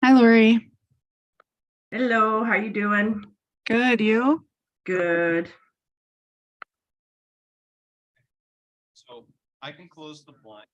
Hi, Lori. Hello, how you doing? Good, you? Good. So I can close the blind.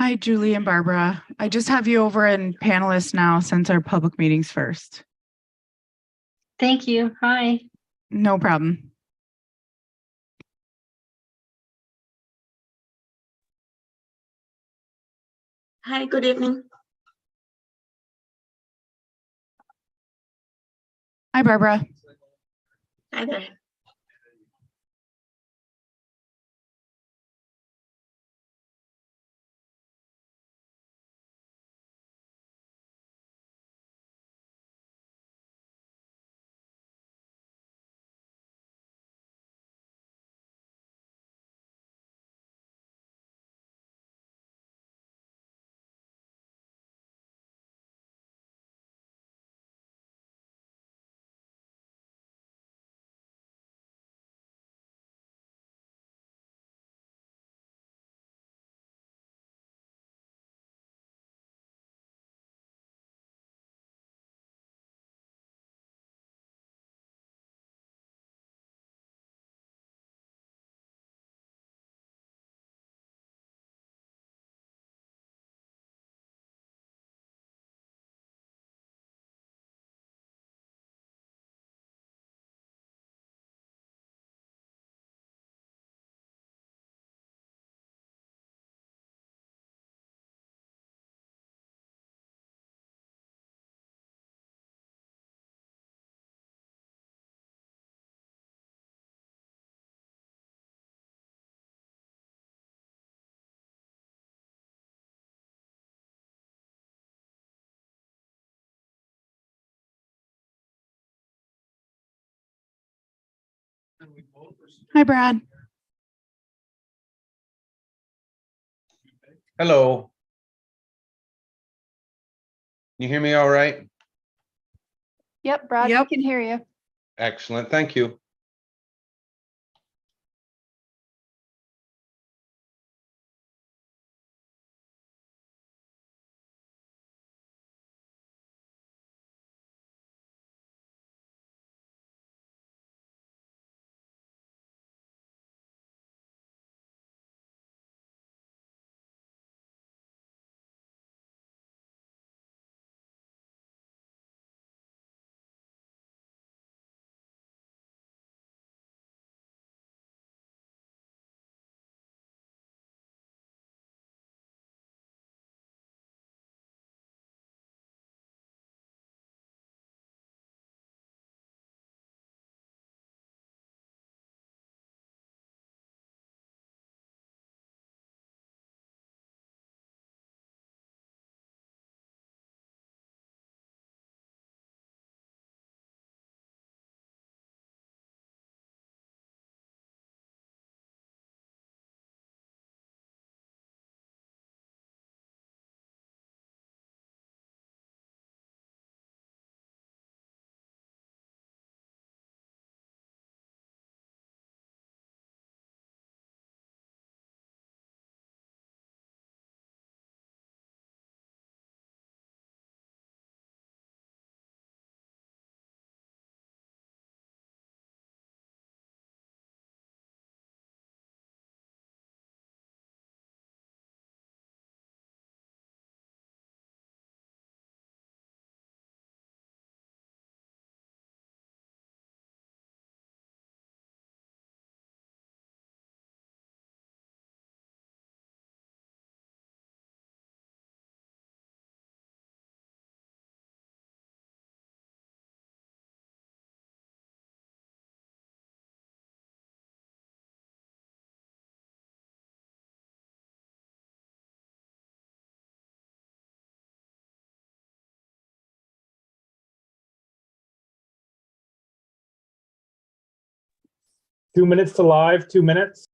Hi, Julie and Barbara. I just have you over in panelists now since our public meetings first. Thank you. Hi. No problem. Hi, good evening. Hi, Barbara. Hi there. Hi, Brad. Hello. You hear me all right? Yep, Brad, Yep. we can hear you. Excellent. Thank you. 2 minutes to live, 2 minutes.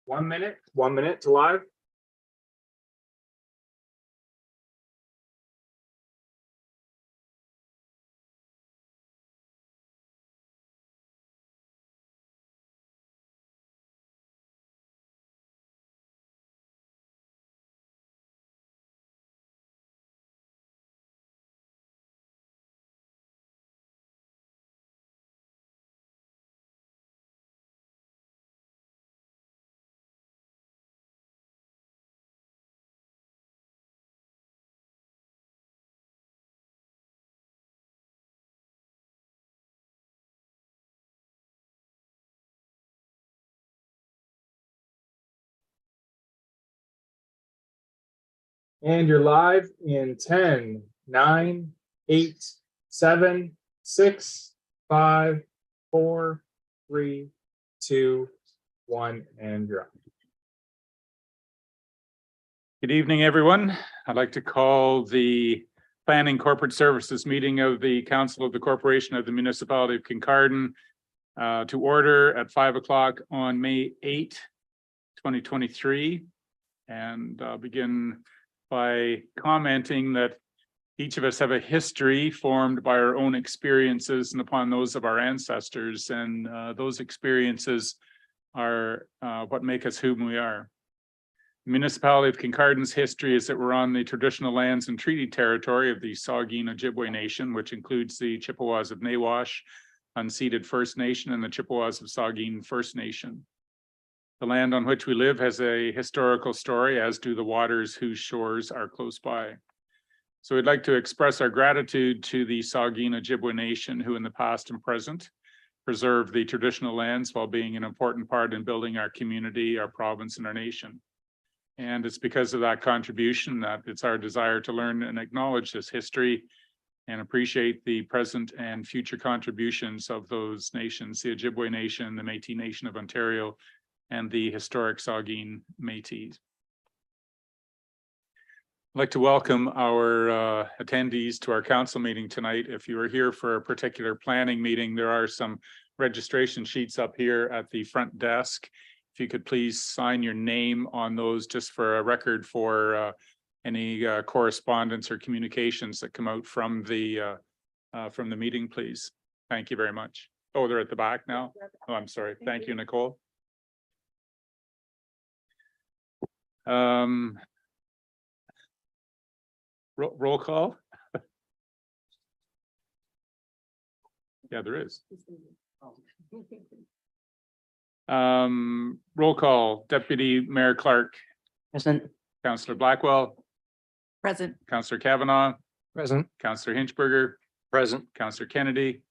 One minute to live. And you're live in 10, 9, 8, 7, 6, 5, 4, 3, 2, 1, and you're up. Good evening, everyone. I'd like to call the Planning Corporate Services meeting of the Council of the Corporation of the Municipality of Kincardine to order at 5 o'clock on May 8, 2023. And I'll begin by commenting that each of us have a history formed by our own experiences and upon those of our ancestors. And those experiences are what make us whom we are. The Municipality of Kincardine's history is that we're on the traditional lands and treaty territory of the Saugeen Ojibwe Nation, which includes the Chippewas of Nawash, unceded First Nation, and the Chippewas of Saugeen First Nation. The land on which we live has a historical story, as do the waters whose shores are close by. So we'd like to express our gratitude to the Saugeen Ojibwe Nation, who in the past and present preserved the traditional lands while being an important part in building our community, our province, and our nation. And it's because of that contribution that it's our desire to learn and acknowledge this history and appreciate the present and future contributions of those nations, the Ojibwe Nation, the Métis Nation of Ontario, and the historic Saugeen Métis. I'd like to welcome our attendees to our council meeting tonight. If you are here for a particular planning meeting, there are some registration sheets up here at the front desk. If you could please sign your name on those just for a record for any correspondence or communications that come out from the meeting, please. Thank you very much. Oh, they're at the back now? Oh, I'm sorry. Thank you, Nicole. Roll call? Yeah, there is. Roll call. Deputy Mayor Clark. Present. Councillor Blackwell. Present. Councillor Kavanaugh. Present. Councillor Hinchberger. Present. Councillor Kennedy.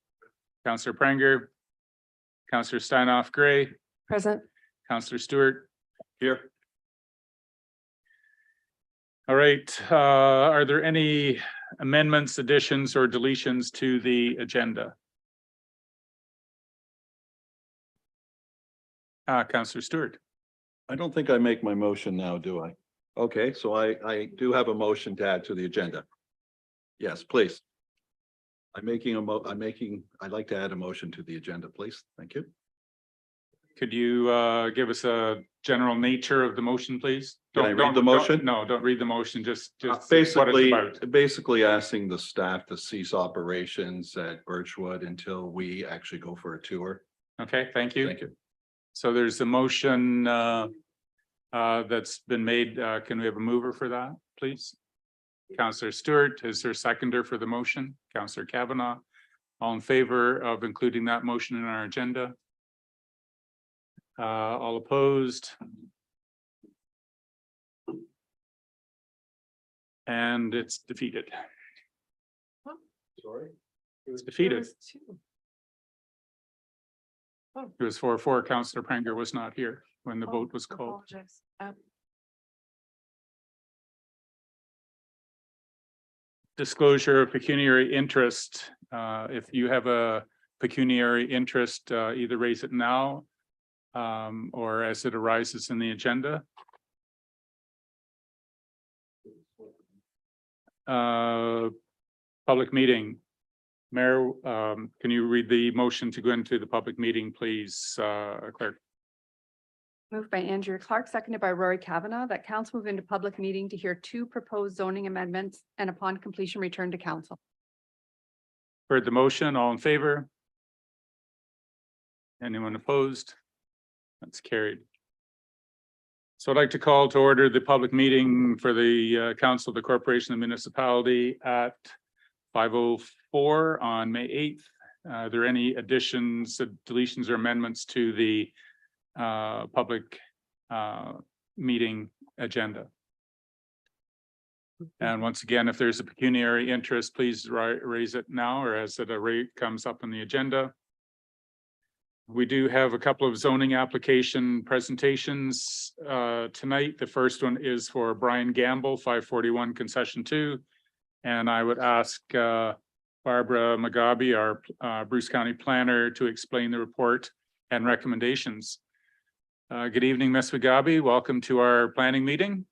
Councillor Prenger. Councillor Steinoff Gray. Present. Councillor Stewart. Here. All right. Are there any amendments, additions, or deletions to the agenda? Councillor Stewart. I don't think I make my motion now, do I? Okay, so I do have a motion to add to the agenda. Yes, please. I'd like to add a motion to the agenda, please. Thank you. Could you give us a general nature of the motion, please? Can I read the motion? No, don't read the motion. Just what it's about. Basically asking the staff to cease operations at Birchwood until we actually go for a tour. Okay, thank you. Thank you. So there's a motion that's been made. Can we have a mover for that, please? Councillor Stewart, is there a seconder for the motion? Councillor Kavanaugh, all in favor of including that motion in our agenda? All opposed? And it's defeated. Sorry. It's defeated. It was 4-4. Councillor Pranger was not here when the vote was called. Disclosure of pecuniary interest. If you have a pecuniary interest, either raise it now or as it arises in the agenda. Public meeting. Mayor, can you read the motion to go into the public meeting, please, clerk? Moved by Andrew Clark, seconded by Rory Kavanaugh, that council move into public meeting to hear 2 proposed zoning amendments and upon completion return to council. Heard the motion, all in favor? Anyone opposed? That's carried. So I'd like to call to order the public meeting for the Council of the Corporation of Municipality at 5:04 on May 8th. Are there any additions, deletions, or amendments to the public meeting agenda? And once again, if there's a pecuniary interest, please raise it now or as it comes up on the agenda. We do have a couple of zoning application presentations tonight. The first one is for Brian Gamble, 541 Concession 2. And I would ask Barbara Mugabe, our Bruce County planner, to explain the report and recommendations. Good evening, Ms. Mugabe. Welcome to our planning meeting.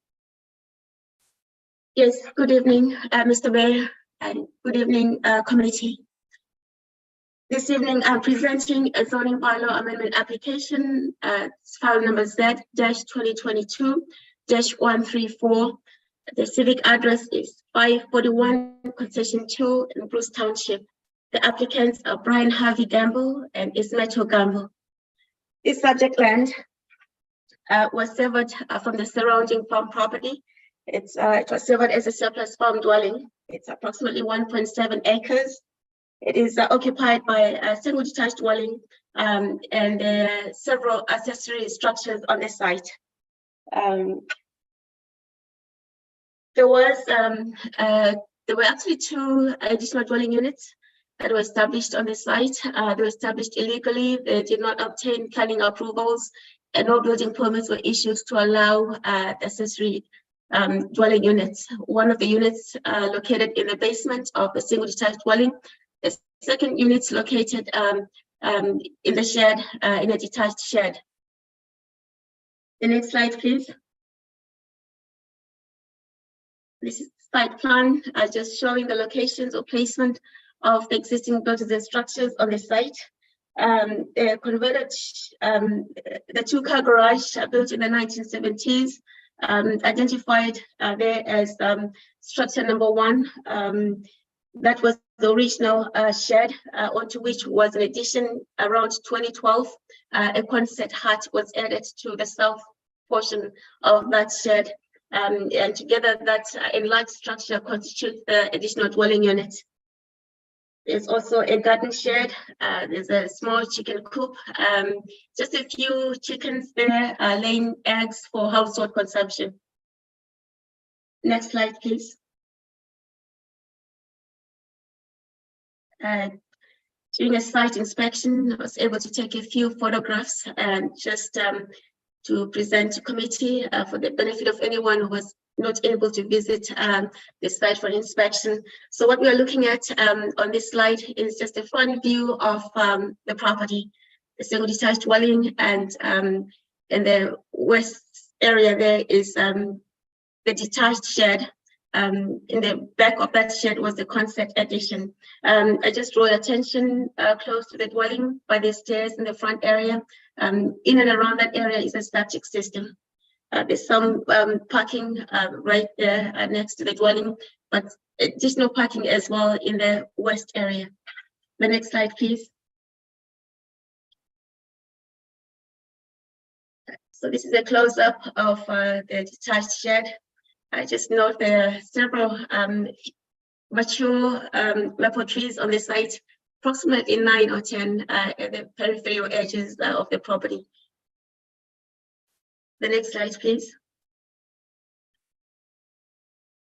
Yes, good evening, Mr. Mayor, and good evening, committee. This evening, I'm presenting a zoning bylaw amendment application, file number Z-2022-134. The civic address is 541 Concession 2 in Bruce Township. The applicants are Brian Harvey Gamble and Ismeto Gamble. This subject land was severed from the surrounding farm property. It was severed as a surplus farm dwelling. It's approximately 1.7 acres. It is occupied by a single detached dwelling and several accessory structures on the site. There were actually 2 additional dwelling units that were established on the site. They were established illegally. They did not obtain planning approvals, and no building permits were issued to allow the accessory dwelling units. One of the units located in the basement of the single detached dwelling. The second unit is located in the shed, in a detached shed. The next slide, please. This is the site plan, just showing the locations or placement of the existing buildings and structures on the site. They converted the 2-car garage built in the 1970s, identified there as structure number 1. That was the original shed, onto which was an addition around 2012. A Quonset hut was added to the south portion of that shed. And together that enlarged structure constitutes the additional dwelling unit. There's also a garden shed. There's a small chicken coop. Just a few chickens there laying eggs for household consumption. Next slide, please. During a site inspection, I was able to take a few photographs and just to present to committee for the benefit of anyone who was not able to visit the site for inspection. So what we are looking at on this slide is just a front view of the property, the single detached dwelling, and in the west area there is the detached shed. In the back of that shed was the Quonset addition. I just draw your attention close to the dwelling by the stairs in the front area. In and around that area is a septic system. There's some parking right there next to the dwelling, but additional parking as well in the west area. The next slide, please. So this is a close-up of the detached shed. I just note there are several mature maple trees on the site, approximately 9 or 10 at the peripheral edges of the property. The next slide, please.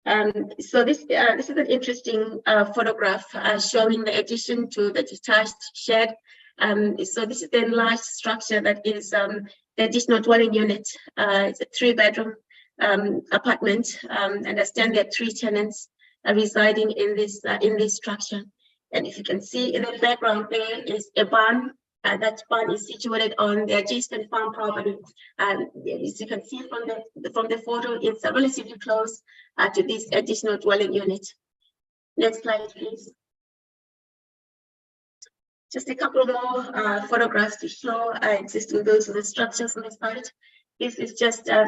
So this is an interesting photograph showing the addition to the detached shed. So this is the enlarged structure that is the additional dwelling unit. It's a 3-bedroom apartment. Understand there are 3 tenants residing in this structure. And if you can see in the background, there is a barn. That barn is situated on the adjacent farm property. And as you can see from the photo, it's relatively close to this additional dwelling unit. Next slide, please. Just a couple more photographs to show existing buildings and structures on the site. This is just, I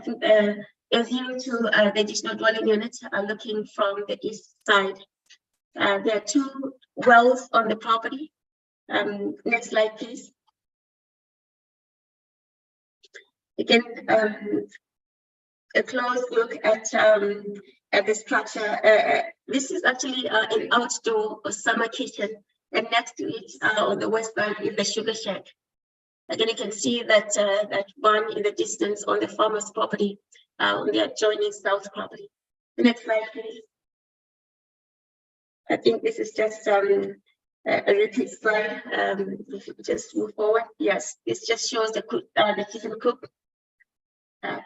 think, a view to the additional dwelling unit looking from the east side. There are 2 wells on the property. Next slide, please. Again, a close look at the structure. This is actually an outdoor summer kitchen, and next to it on the west side is the sugar shack. Again, you can see that that barn in the distance on the farmer's property, on the adjoining south property. The next slide, please. I think this is just a repeat slide. If you could just move forward. Yes, this just shows the kitchen cook.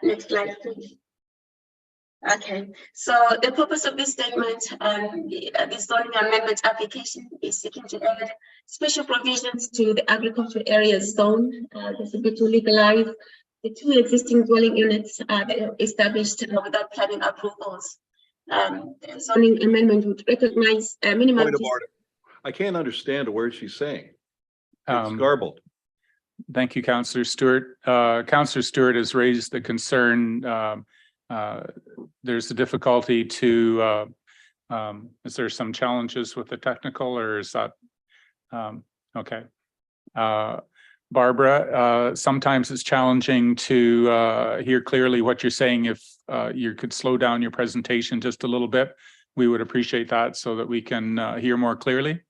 Next slide, please. Okay, so the purpose of this statement, this zoning amendment application is seeking to add special provisions to the agricultural area zone. This will be to legalize the 2 existing dwelling units that are established without planning approvals. The zoning amendment would recognize a minimum. Point of order. I can't understand a word she's saying. It's garbled. Thank you, Councillor Stewart. Councillor Stewart has raised the concern. There's a difficulty to, is there some challenges with the technical, or is that, okay. Barbara, sometimes it's challenging to hear clearly what you're saying. If you could slow down your presentation just a little bit, we would appreciate that so that we can hear more clearly.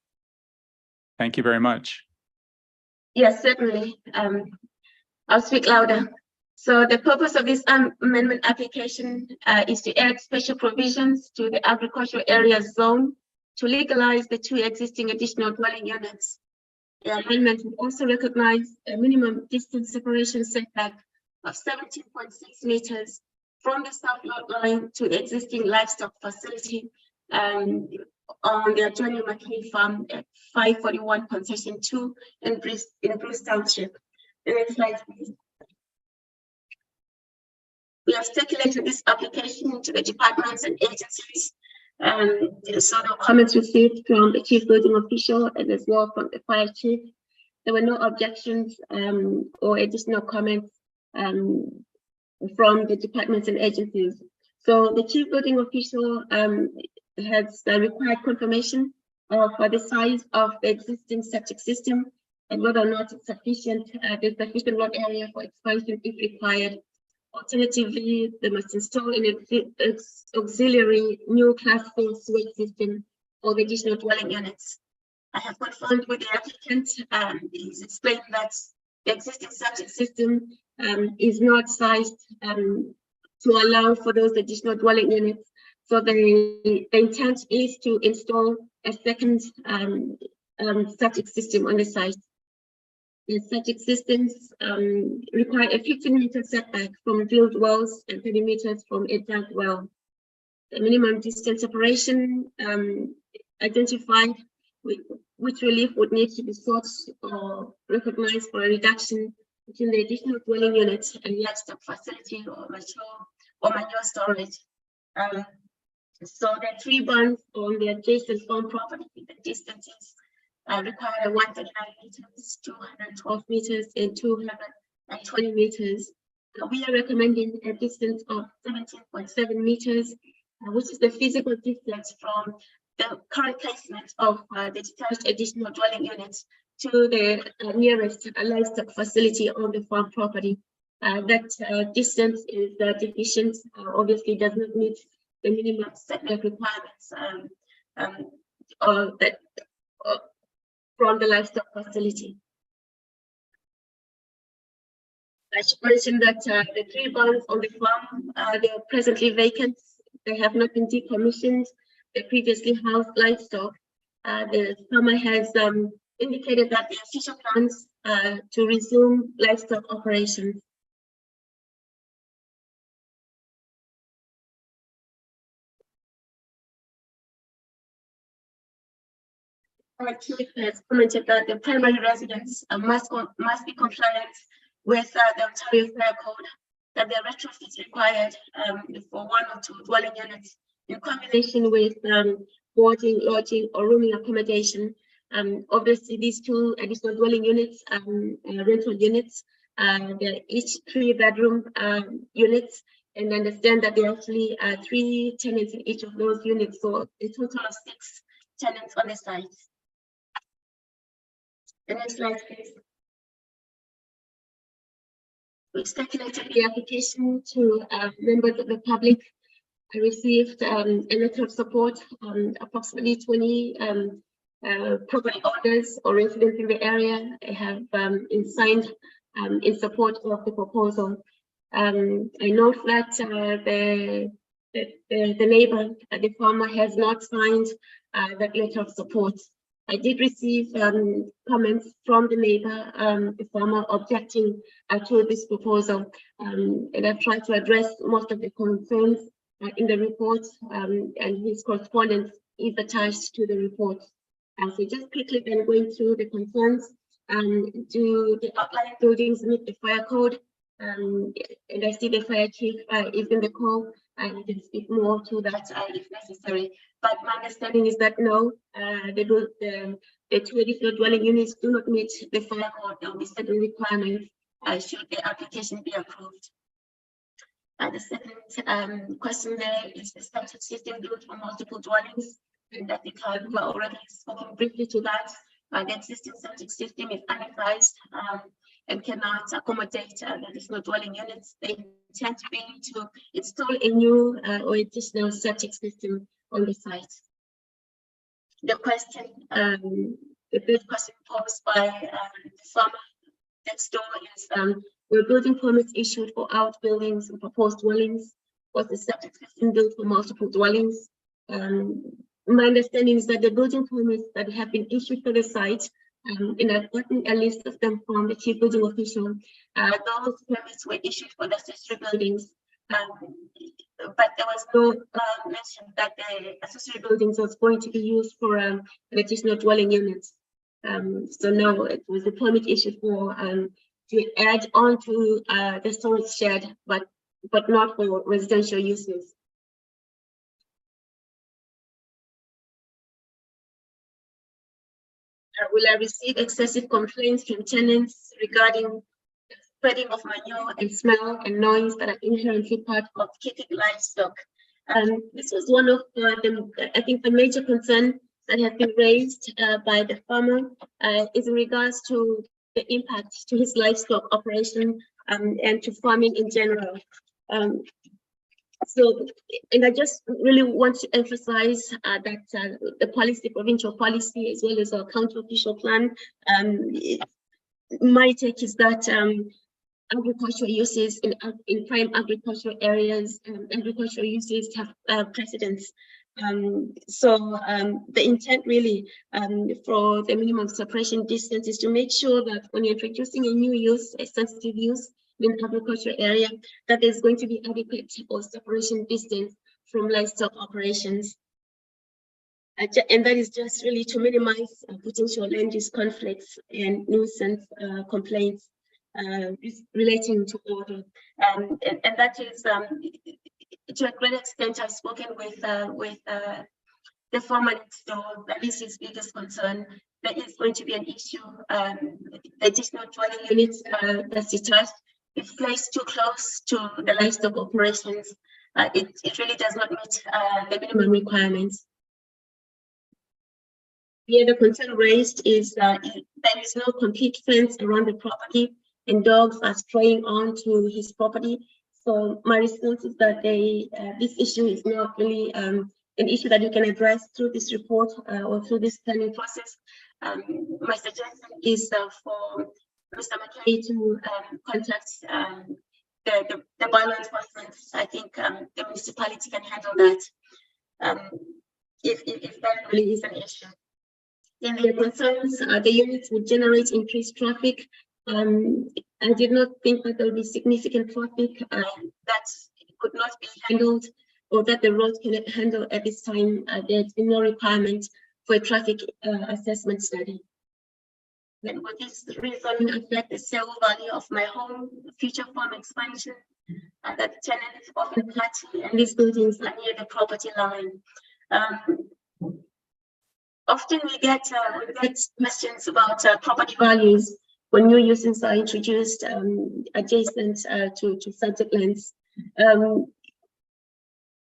Thank you very much. Yes, certainly. I'll speak louder. So the purpose of this amendment application is to add special provisions to the agricultural area zone to legalize the 2 existing additional dwelling units. The amendment will also recognize a minimum distance separation setback of 17.6 meters from the south lot line to the existing livestock facility on the adjoining McLean Farm at 541 Concession 2 in Bruce Township. The next slide, please. We have circulated this application to the departments and agencies. So the comments received from the chief building official and as well from the fire chief. There were no objections or additional comments from the departments and agencies. So the chief building official has required confirmation for the size of the existing septic system and whether or not it's sufficient, there's sufficient lot area for expansion if required. Alternatively, they must install an auxiliary new class 4 sewage system for the additional dwelling units. I have confirmed with the applicant. He's explained that the existing septic system is not sized to allow for those additional dwelling units. So the intent is to install a second septic system on the site. The septic systems require a 15-meter setback from drilled wells and 30 meters from a dug well. The minimum distance separation identified which relief would need to be sought or recognized for a reduction between the additional dwelling units and livestock facility or manure storage. So there are 3 barns on the adjacent farm property. The distances require 139 meters, 212 meters, and 220 meters. We are recommending a distance of 17.7 meters, which is the physical distance from the current placement of the detached additional dwelling units to the nearest livestock facility on the farm property. that distance is deficient, obviously does not meet the minimum setback requirements from the livestock facility. I should mention that the 3 barns on the farm, they are presently vacant. They have not been decommissioned. They previously housed livestock. The farmer has indicated that the official plans to resume livestock operations. Our chief has commented that the primary residents must be compliant with the Ontario Fire Code, that the retrofit is required for 1 or 2 dwelling units in combination with boarding, lodging, or rooming accommodation. Obviously, these 2 additional dwelling units, rental units, they're each 3-bedroom units, and understand that there are actually 3 tenants in each of those units, so a total of 6 tenants on the site. The next slide, please. We circulated the application to members of the public. I received a letter of support. Approximately 20 property owners or residents in the area have signed in support of the proposal. I note that the neighbor, the farmer, has not signed that letter of support. I did receive comments from the neighbor, the farmer, objecting to this proposal, and I've tried to address most of the concerns in the report, and his correspondence is attached to the report. So just quickly then going through the concerns. Do the outlying buildings meet the fire code? And I see the fire chief is in the call, and he can speak more to that if necessary. But my understanding is that no, the 2 additional dwelling units do not meet the fire code. There will be certain requirements should the application be approved. The second question there is the septic system built for multiple dwellings, and I think I've already spoken briefly to that. The existing septic system is unauthorized and cannot accommodate the additional dwelling units. They intend to be to install a new or additional septic system on the site. The question, the third question posed by the farmer next door is, were building permits issued for outbuildings and proposed dwellings? Was the septic system built for multiple dwellings? My understanding is that the building permits that have been issued for the site, and I've gotten a list of them from the chief building official, those permits were issued for the accessory buildings, but there was no mention that the accessory buildings was going to be used for an additional dwelling units. So no, it was a permit issued for to add on to the storage shed, but not for residential uses. Will I receive excessive complaints from tenants regarding the spreading of manure and smell and noise that are inherently part of keeping livestock? This was one of I think the major concern that has been raised by the farmer is in regards to the impact to his livestock operation and to farming in general. So, and I just really want to emphasize that the policy, provincial policy, as well as our county official plan, my take is that agricultural uses in prime agricultural areas, agricultural uses have precedence. So the intent really for the minimum separation distance is to make sure that when you're introducing a new use, a sensitive use, in agricultural area, that there's going to be adequate or separation distance from livestock operations. And that is just really to minimize potential land use conflicts and nuisance complaints relating to order. And that is, to a great extent, I've spoken with the farmer next door. That is his biggest concern. There is going to be an issue. The additional dwelling units that's detached, if placed too close to the livestock operations, it really does not meet the minimum requirements. The other concern raised is there is no complete fence around the property. and dogs are straying onto his property. So my response is that this issue is not really an issue that you can address through this report or through this planning process. My suggestion is for Mr. McKay to contact the bylaw enforcement. I think the municipality can handle that if that really is an issue. Then the concerns, the units would generate increased traffic. I did not think that there would be significant traffic that could not be handled or that the road cannot handle at this time. There's been no requirement for a traffic assessment study. Then would this rezoning affect the sale value of my home, future farm expansion? That tenants often party and these buildings are near the property line. Often we get questions about property values when new uses are introduced adjacent to subject lands.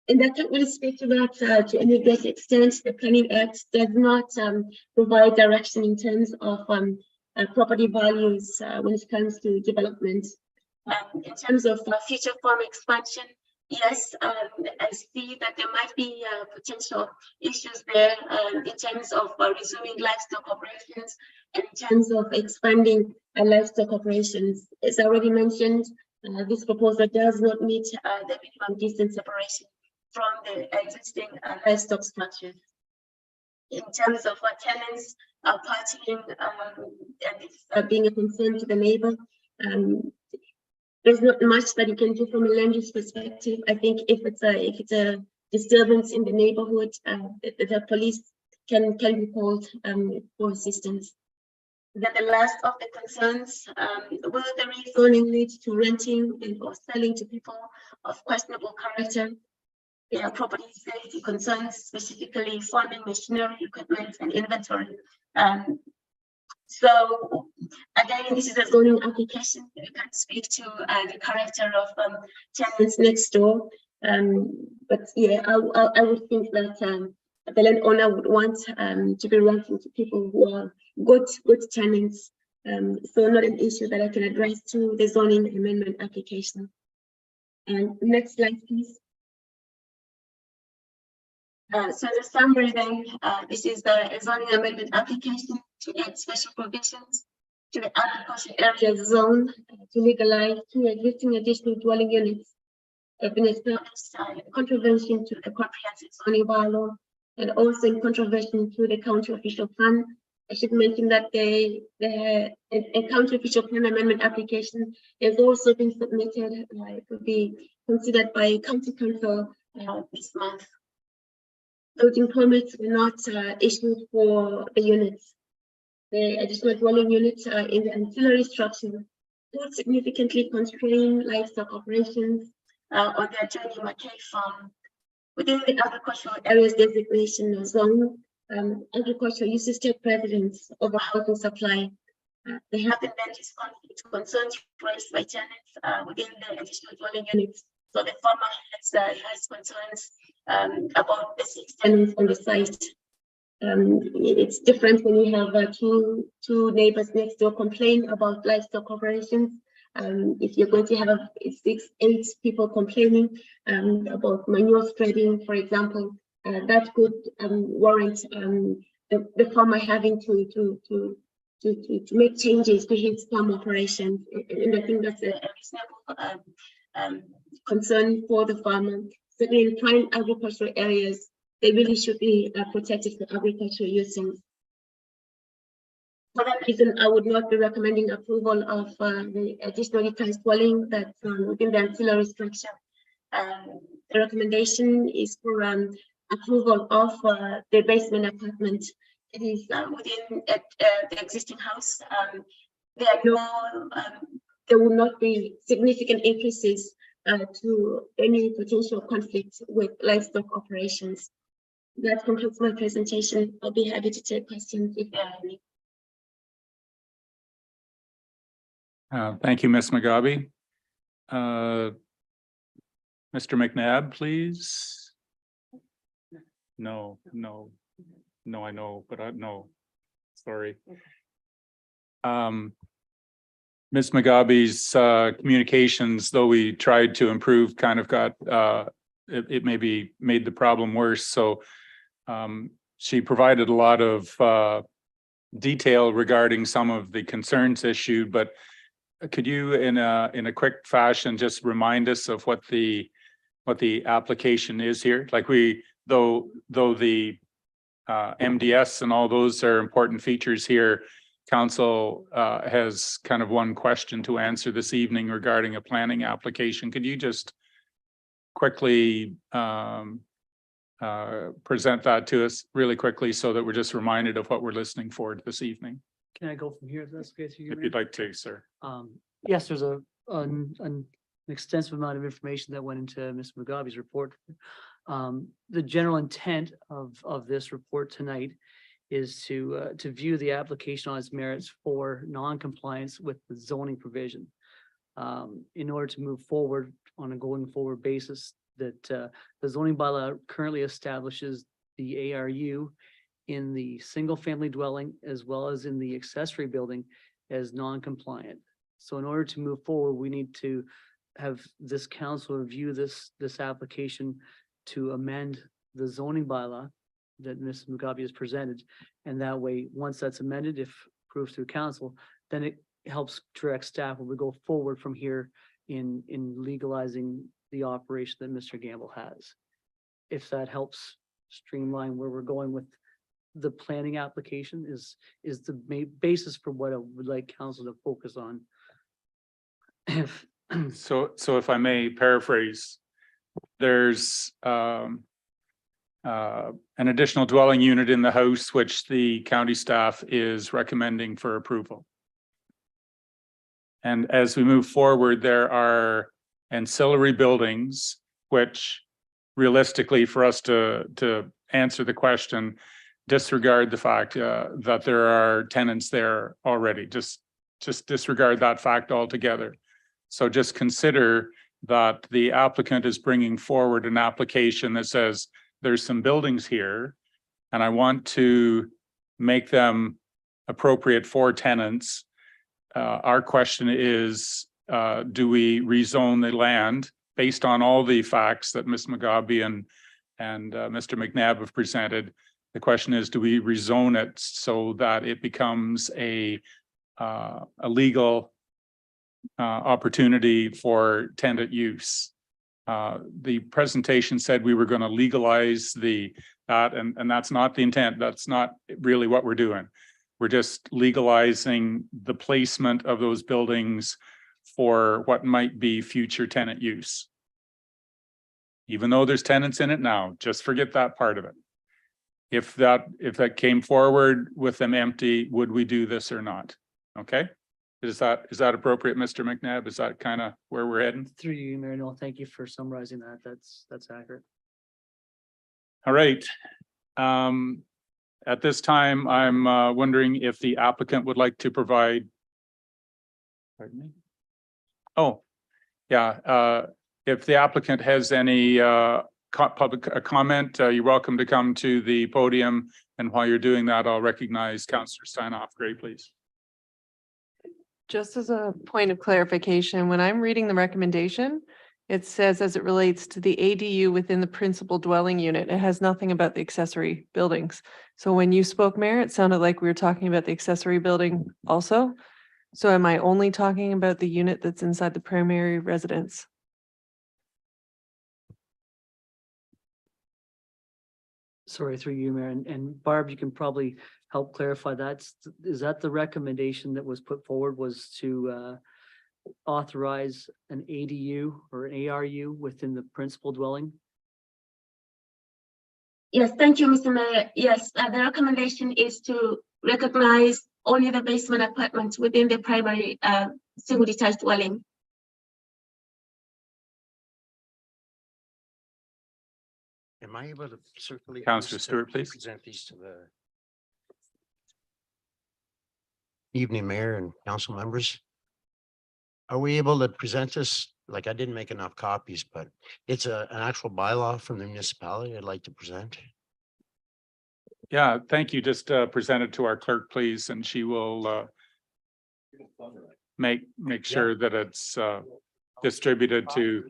And I can't really speak to that to any great extent. The Planning Act does not provide direction in terms of property values when it comes to development. In terms of future farm expansion, yes, I see that there might be potential issues there in terms of resuming livestock operations and in terms of expanding livestock operations. As I already mentioned, this proposal does not meet the minimum distance separation from the existing livestock structures. In terms of tenants partying and being a concern to the neighbor, there's not much that you can do from a land use perspective. I think if it's a disturbance in the neighborhood, the police can be called for assistance. Then the last of the concerns, will the rezoning lead to renting and or selling to people of questionable character? There are property safety concerns, specifically farming machinery, equipment, and inventory. So again, this is a zoning application. We can't speak to the character of tenants next door. But yeah, I would think that the landowner would want to be renting to people who are good tenants. So not an issue that I can address to the zoning amendment application. And next slide, please. So the summary then, this is the zoning amendment application to add special provisions to the agricultural area zone to legalize two existing additional dwelling units have been established in contravention to the comprehensive zoning bylaw and also in contravention to the county official plan. I should mention that a county official plan amendment application has also been submitted. It will be considered by county council this month. Building permits were not issued for the units. The additional dwelling units in the ancillary structure would significantly constrain livestock operations on the adjoining McKay farm. Within the agricultural areas designation zone, agriculture uses take precedence over housing supply. There have been land use conflict concerns raised by tenants within the additional dwelling units. So the farmer has concerns about the 6 tenants on the site. It's different when you have two neighbors next door complain about livestock operations. If you're going to have 6, 8 people complaining about manure spreading, for example, that could warrant the farmer having to make changes to his farm operations. And I think that's a reasonable concern for the farmer. Certainly in prime agricultural areas, they really should be protected for agricultural uses. For that reason, I would not be recommending approval of the additional detached dwelling that's within the ancillary structure. The recommendation is for approval of the basement apartment. It is within the existing house. There will not be significant increases to any potential conflict with livestock operations. That concludes my presentation. I'll be happy to take questions if there are any. Thank you, Ms. Mugabe. Mr. McNabb, please. No, I know, but no, sorry. Ms. Mugabe's communications, though we tried to improve, kind of got it maybe made the problem worse. So she provided a lot of detail regarding some of the concerns issued, but could you in a quick fashion just remind us of what the application is here? Like though the MDS and all those are important features here, council has kind of one question to answer this evening regarding a planning application. Could you just quickly present that to us really quickly so that we're just reminded of what we're listening for this evening? Can I go from here? If that's okay through you, If Mayor? you'd like to, sir. Yes, there's an extensive amount of information that went into Ms. Mugabe's report. The general intent of this report tonight is to view the application on its merits for non-compliance with the zoning provision. In order to move forward on a going forward basis, that the zoning bylaw currently establishes the ARU in the single family dwelling as well as in the accessory building as non-compliant. So in order to move forward, we need to have this council review this application to amend the zoning bylaw that Ms. Mugabe has presented. And that way, once that's amended, if approved through council, then it helps direct staff when we go forward from here in legalizing the operation that Mr. Gamble has. If that helps streamline where we're going with the planning application is the basis for what I would like council to focus on. So if I may paraphrase, there's an additional dwelling unit in the house, which the county staff is recommending for approval. And as we move forward, there are ancillary buildings, which realistically for us to answer the question, disregard the fact that there are tenants there already. Just disregard that fact altogether. So just consider that the applicant is bringing forward an application that says there's some buildings here and I want to make them appropriate for tenants. Our question is, do we rezone the land based on all the facts that Ms. Mugabe and Mr. McNabb have presented? The question is, do we rezone it so that it becomes a legal opportunity for tenant use? The presentation said we were going to legalize that, and that's not the intent. That's not really what we're doing. We're just legalizing the placement of those buildings for what might be future tenant use. Even though there's tenants in it now, just forget that part of it. If that came forward with them empty, would we do this or not? Okay. Is that appropriate, Mr. McNabb? Is that kind of where we're heading? Through you, Mayor Noel, thank you for summarizing that. That's accurate. All right. At this time, I'm wondering if the applicant would like to provide. Pardon me? Oh, yeah. If the applicant has any public comment, you're welcome to come to the podium. And while you're doing that, I'll recognize Councillor Steinhoff. Gray, please. Just as a point of clarification, when I'm reading the recommendation, it says as it relates to the ADU within the principal dwelling unit, it has nothing about the accessory buildings. So when you spoke, Mayor, it sounded like we were talking about the accessory building also. So am I only talking about the unit that's inside the primary residence? Sorry, through you, Mayor, and Barb, you can probably help clarify that. Is that the recommendation that was put forward, was to authorize an ADU or an ARU within the principal dwelling? Yes, thank you, Mr. Mayor. Yes, the recommendation is to recognize only the basement apartments within the primary single detached dwelling. Am I able to circulate? Councillor these to Stewart, please. Present these to the evening, Mayor and council members. Are we able to present this? Like, I didn't make enough copies, but it's an actual bylaw from the municipality I'd like to present. Yeah, thank you. Just present it to our clerk, please, and she will. make sure that it's distributed to.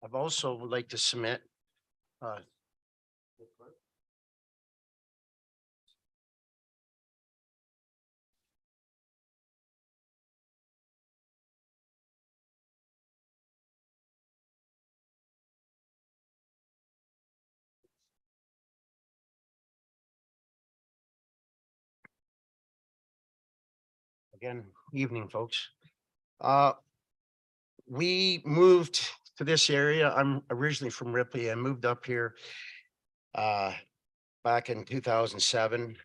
I've also would like to submit. uh, Again, evening, folks. We moved to this area. I'm originally from Ripley. I moved up here back in 2007.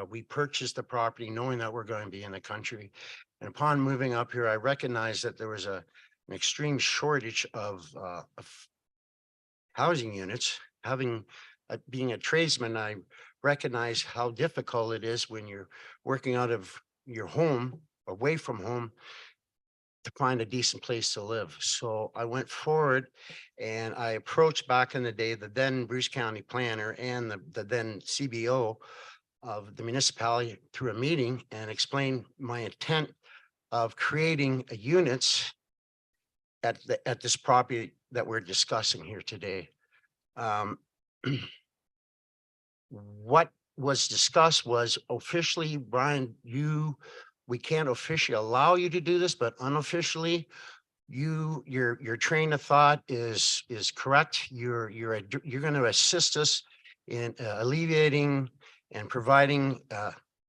We purchased the property knowing that we're going to be in the country. And upon moving up here, I recognized that there was an extreme shortage of housing units. Being a tradesman, I recognize how difficult it is when you're working out of your home, away from home, to find a decent place to live. So I went forward and I approached back in the day, the then Bruce County planner and the then CBO of the municipality through a meeting and explained my intent of creating units at this property that we're discussing here today. What was discussed was officially, Brian, we can't officially allow you to do this, but unofficially, your train of thought is correct. You're going to assist us in alleviating and providing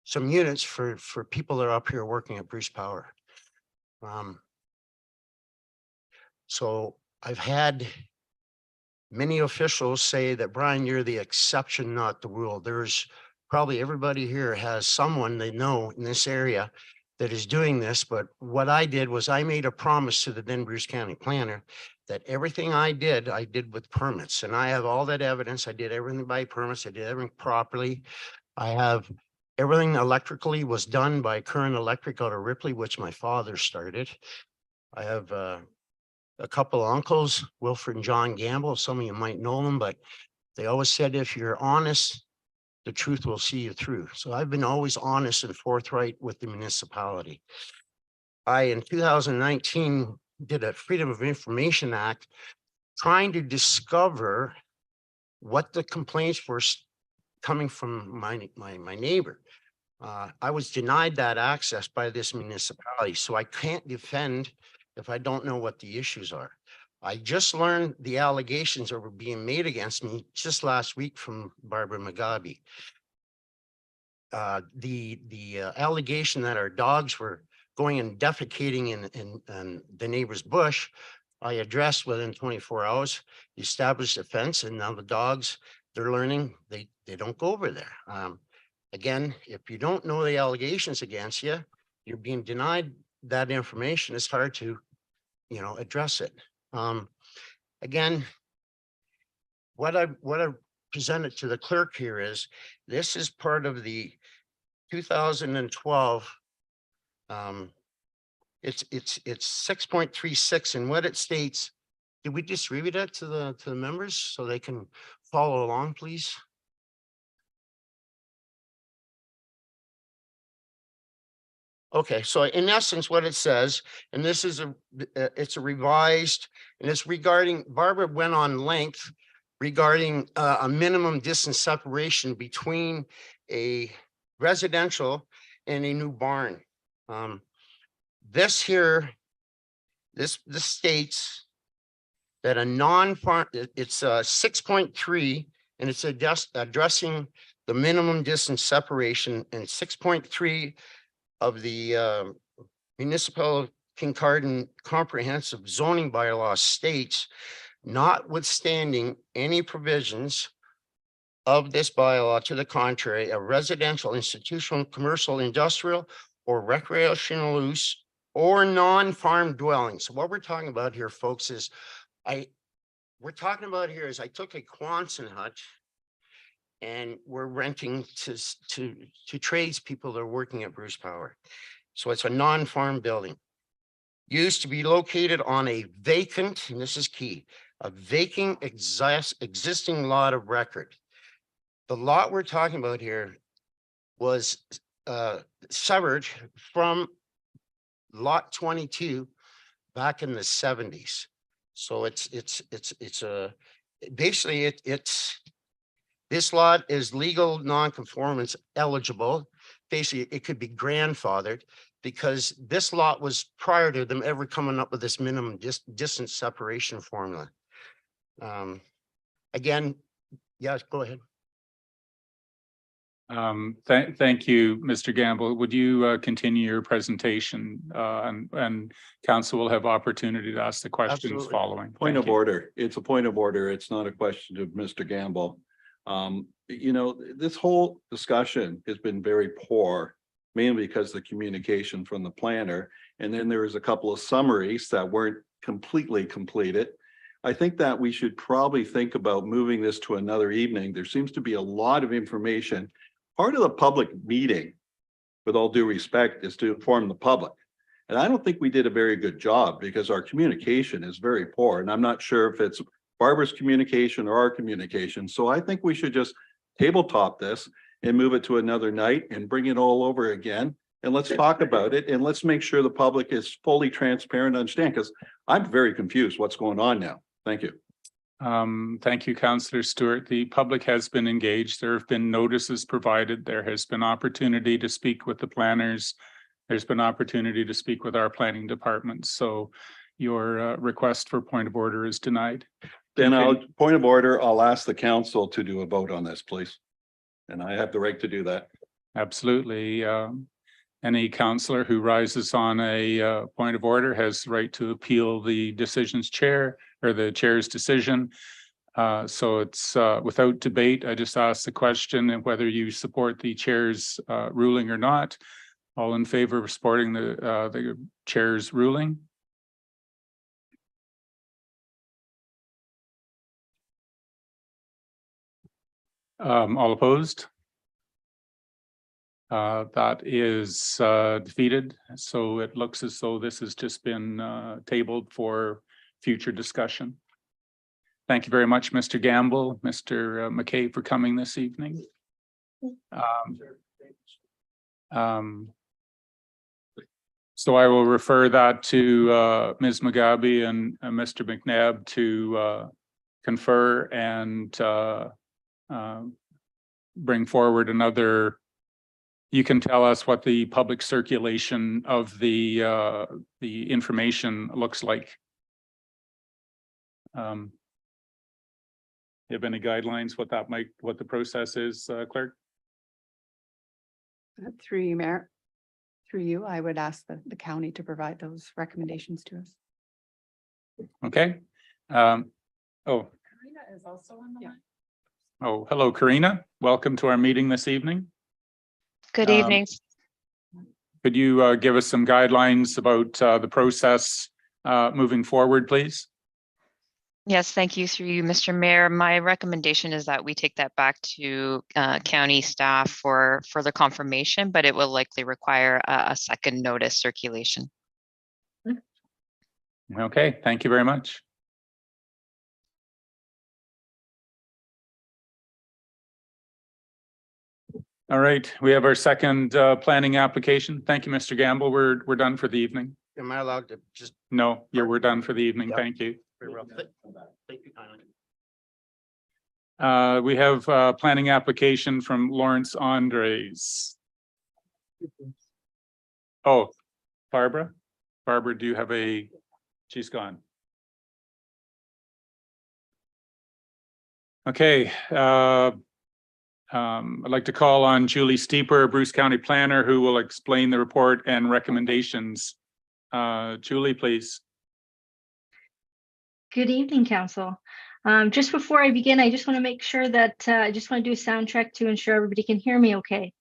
some units for people that are up here working at Bruce Power. So I've had many officials say that, Brian, you're the exception, not the rule. There's probably everybody here has someone they know in this area that is doing this. But what I did was I made a promise to the then Bruce County planner that everything I did with permits. And I have all that evidence. I did everything by permits. I did everything properly. I have everything electrically was done by Current Electric out of Ripley, which my father started. I have a couple of uncles, Wilfred and John Gamble. Some of you might know them, but they always said, if you're honest, the truth will see you through. So I've been always honest and forthright with the municipality. In 2019, did a Freedom of Information Act, trying to discover what the complaints were coming from my neighbor. I was denied that access by this municipality, so I can't defend if I don't know what the issues are. I just learned the allegations that were being made against me just last week from Barbara Mugabe. The allegation that our dogs were going and defecating in the neighbor's bush, I addressed within 24 hours, established a fence, and now the dogs, they're learning they don't go over there. Again, if you don't know the allegations against you, you're being denied that information. It's hard to, address it. Again, what I presented to the clerk here is, this is part of the 2012. It's 6.36, and what it states. Did we distribute that to the members so they can follow along, please? Okay, so in essence, what it says, and this is it's a revised, and it's regarding, Barbara went on length regarding a minimum distance separation between a residential and a new barn. This states that a non-farm, it's 6.3, and it's addressing the minimum distance separation, and 6.3 of the Municipal Kincardine Comprehensive Zoning Bylaw states, notwithstanding any provisions of this bylaw to the contrary, a residential, institutional, commercial, industrial, or recreational use or non-farm dwelling. So what we're talking about here, folks, is I took a Quonset hut and we're renting to tradespeople that are working at Bruce Power. So it's a non-farm building. Used to be located on a vacant, and this is key, a vacant existing lot of record. the lot we're talking about here was severed from lot 22 back in the 70s. So it's basically it's this lot is legal non-conformance eligible. Basically, it could be grandfathered because this lot was prior to them ever coming up with this minimum distance separation formula. Again, yes, go ahead. Thank you, Mr. Gamble. Would you continue your presentation? And council will have opportunity to ask the questions Absolutely. following. Point Thank of you. order. It's a point of order. It's not a question of Mr. Gamble. You know, this whole discussion has been very poor, mainly because the communication from the planner. And then there was a couple of summaries that weren't completely completed. I think that we should probably think about moving this to another evening. There seems to be a lot of information. Part of the public meeting, with all due respect, is to inform the public. And I don't think we did a very good job because our communication is very poor. And I'm not sure if it's Barbara's communication or our communication. So I think we should just tabletop this and move it to another night and bring it all over again. And let's talk about it and let's make sure the public is fully transparent, understand, because I'm very confused what's going on now. Thank you. Thank you, Councillor Stewart. The public has been engaged. There have been notices provided. There has been opportunity to speak with the planners. There's been opportunity to speak with our planning department. So your request for point of order is denied. Then point of order, I'll ask the council to do a vote on this, please. And I have the right to do that. Absolutely. Any councillor who rises on a point of order has the right to appeal the decision's chair or the chair's decision. So it's without debate. I just asked the question and whether you support the chair's ruling or not. All in favor of supporting the chair's ruling? All opposed? That is defeated. So it looks as though this has just been tabled for future discussion. Thank you very much, Mr. Gamble, Mr. McKay, for coming this evening. So I will refer that to Ms. Mugabe and Mr. McNabb to confer and bring forward another. You can tell us what the public circulation of the information looks like. You have any guidelines, what the process is, clerk? Through you, Mayor. Through you, I would ask the county to provide those recommendations to us. Okay. Karina is also on the line. Oh, hello, Karina. Welcome to our meeting this evening. Good evening. Could you give us some guidelines about the process moving forward, please? Yes, thank you through you, Mr. Mayor. My recommendation is that we take that back to county staff for further confirmation, but it will likely require a second notice circulation. Okay, thank you very much. All right, we have our second planning application. Thank you, Mr. Gamble. We're done for the evening. Am I allowed to just? No, we're done for the evening. Yep. Thank you. Very well. Thank you kindly. We have a planning application from Lawrence Andres. Oh, Barbara? Barbara, do you have she's gone. Okay. I'd like to call on Julie Steeper, Bruce County Planner, who will explain the report and recommendations. Julie, please. Good evening, Council. Just before I begin, I just want to make sure that I just want to do a sound check to ensure everybody can hear me okay.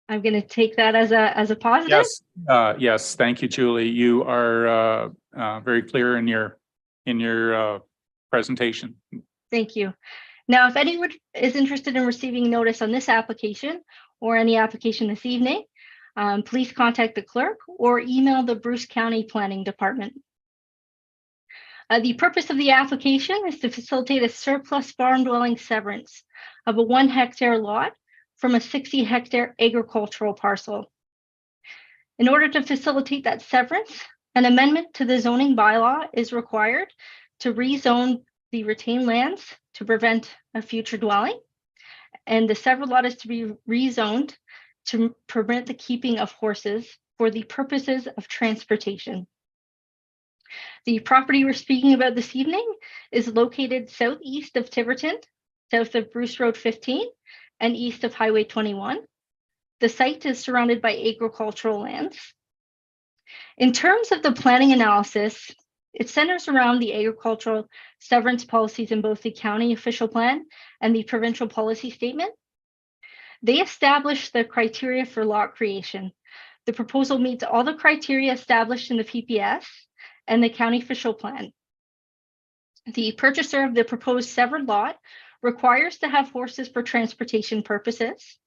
I'm going to take that as a positive. Yes, yes. Thank you, Julie. You are very clear in your presentation. Thank you. Now, if anyone is interested in receiving notice on this application or any application this evening, please contact the clerk or email the Bruce County Planning Department. The purpose of the application is to facilitate a surplus farm dwelling severance of a 1 hectare lot from a 60 hectare agricultural parcel. In order to facilitate that severance, an amendment to the zoning bylaw is required to rezone the retained lands to prevent a future dwelling. And the severed lot is to be rezoned to permit the keeping of horses for the purposes of transportation. The property we're speaking about this evening is located southeast of Tiverton, south of Bruce Road 15, and east of Highway 21. The site is surrounded by agricultural lands. In terms of the planning analysis, it centers around the agricultural severance policies in both the county official plan and the provincial policy statement. They establish the criteria for lot creation. The proposal meets all the criteria established in the PPS and the county official plan. The purchaser of the proposed severed lot requires to have horses for transportation purposes.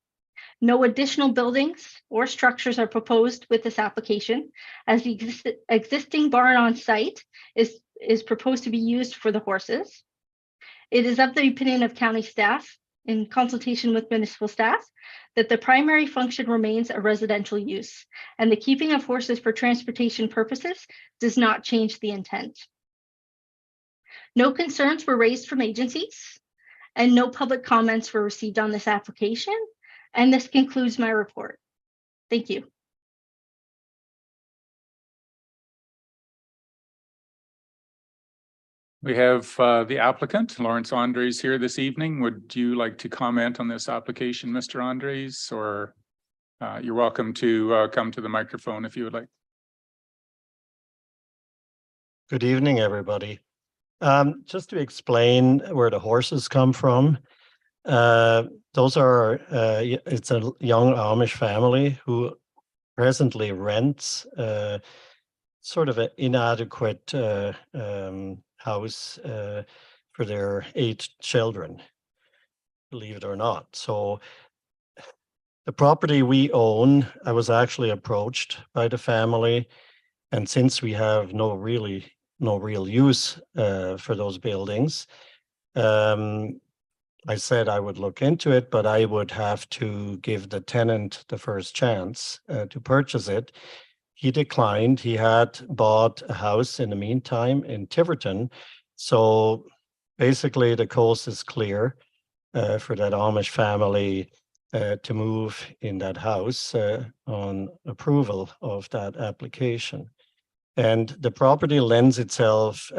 No additional buildings or structures are proposed with this application, as the existing barn on site is proposed to be used for the horses. It is of the opinion of county staff, in consultation with municipal staff, that the primary function remains a residential use, and the keeping of horses for transportation purposes does not change the intent. No concerns were raised from agencies, and no public comments were received on this application. And this concludes my report. Thank you. We have the applicant, Lawrence Andres, here this evening. Would you like to comment on this application, Mr. Andres, or you're welcome to come to the microphone if you would like. Good evening, everybody. Just to explain where the horses come from, those are, it's a young Amish family who presently rents sort of an inadequate house for their 8 children, believe it or not. So the property we own, I was actually approached by the family, and since we have no real use for those buildings, I said I would look into it, but I would have to give the tenant the first chance to purchase it. He declined. He had bought a house in the meantime in Tiverton. So basically the coast is clear for that Amish family to move in that house on approval of that application. And the property lends itself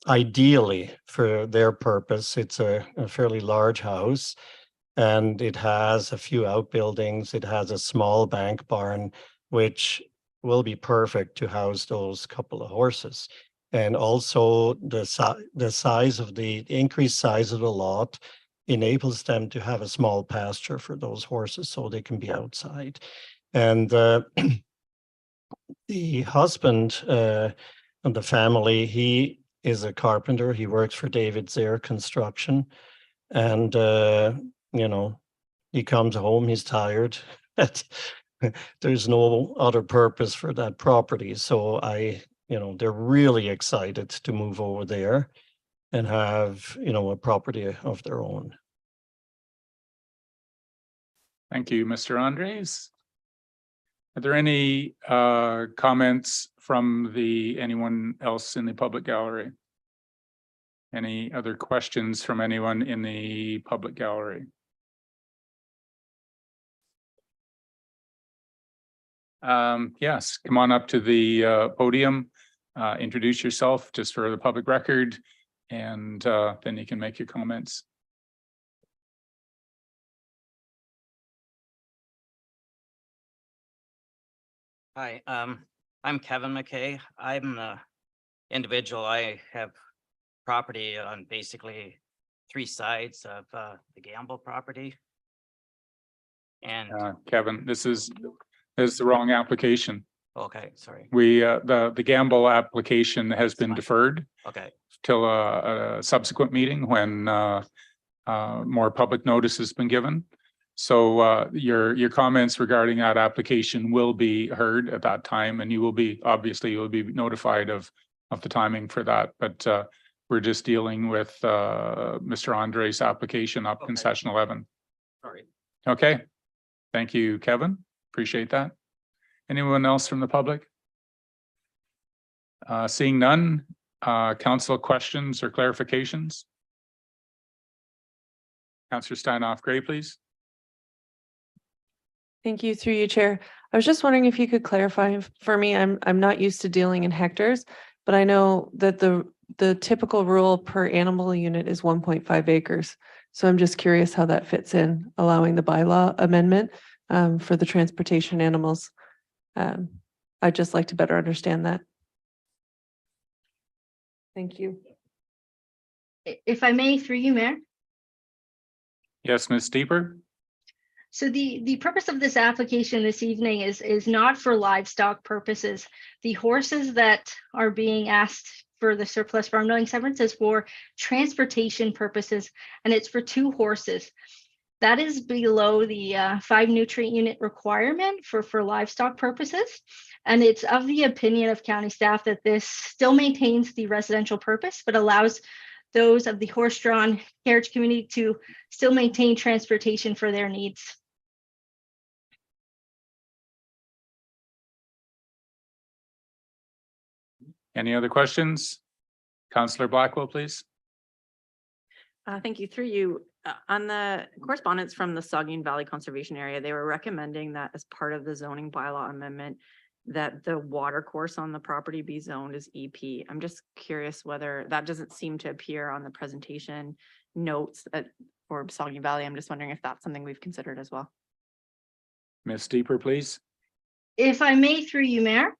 ideally for their purpose. It's a fairly large house, and it has a few outbuildings. It has a small bank barn, which will be perfect to house those couple of horses. And also the size of the increased size of the lot enables them to have a small pasture for those horses so they can be outside. And the husband of the family, he is a carpenter. He works for David Zare Construction. And, you know, he comes home, he's tired. There's no other purpose for that property. So they're really excited to move over there and have, a property of their own. Thank you, Mr. Andres. Are there any comments from anyone else in the public gallery? Any other questions from anyone in the public gallery? Yes, come on up to the podium, introduce yourself just for the public record, and then you can make your comments. Hi, I'm Kevin McKay. I'm the individual. I have property on basically 3 sides of the Gamble property. And Kevin, this is the wrong application. okay, sorry. We the Gamble application has been deferred Okay, till a subsequent meeting when more public notice has been given. So your comments regarding that application will be heard at that time, and you will be, obviously, you will be notified of the timing for that. But we're just dealing with Mr. Andre's application up in Okay. session 11. Sorry. Okay. Thank you, Kevin. Appreciate that. Anyone else from the public? Seeing none, council questions or clarifications? Councillor Steinoff Gray, please. Thank you, through you, Chair. I was just wondering if you could clarify for me. I'm not used to dealing in hectares, but I know that the typical rule per animal unit is 1.5 acres. So I'm just curious how that fits in, allowing the bylaw amendment for the transportation animals. I'd just like to better understand that. Thank you. If I may, through you, Mayor. Yes, Ms. Steeper. So the purpose of this application this evening is not for livestock purposes. The horses that are being asked for the surplus farm dwelling severance is for transportation purposes, and it's for 2 horses. That is below the 5 nutrient unit requirement for livestock purposes. And it's of the opinion of county staff that this still maintains the residential purpose, but allows those of the horse-drawn carriage community to still maintain transportation for their needs. Any other questions? Councillor Blackwell, please. Thank you. Through you, on the correspondence from the Saugeen Valley Conservation Area, they were recommending that as part of the zoning bylaw amendment, that the water course on the property be zoned as EP. I'm just curious whether that doesn't seem to appear on the presentation notes for Saugeen Valley. I'm just wondering if that's something we've considered as well. Ms. Steeper, please. If I may, through you, Mayor.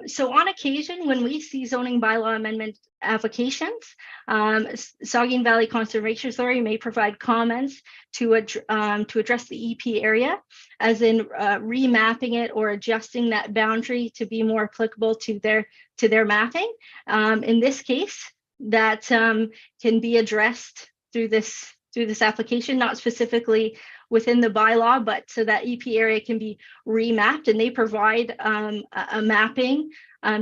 So on occasion, when we see zoning bylaw amendment applications, Saugeen Valley Conservation Authority may provide comments to address the EP area, as in remapping it or adjusting that boundary to be more applicable to their mapping. In this case, that can be addressed through this application, not specifically within the bylaw, but so that EP area can be remapped, and they provide a mapping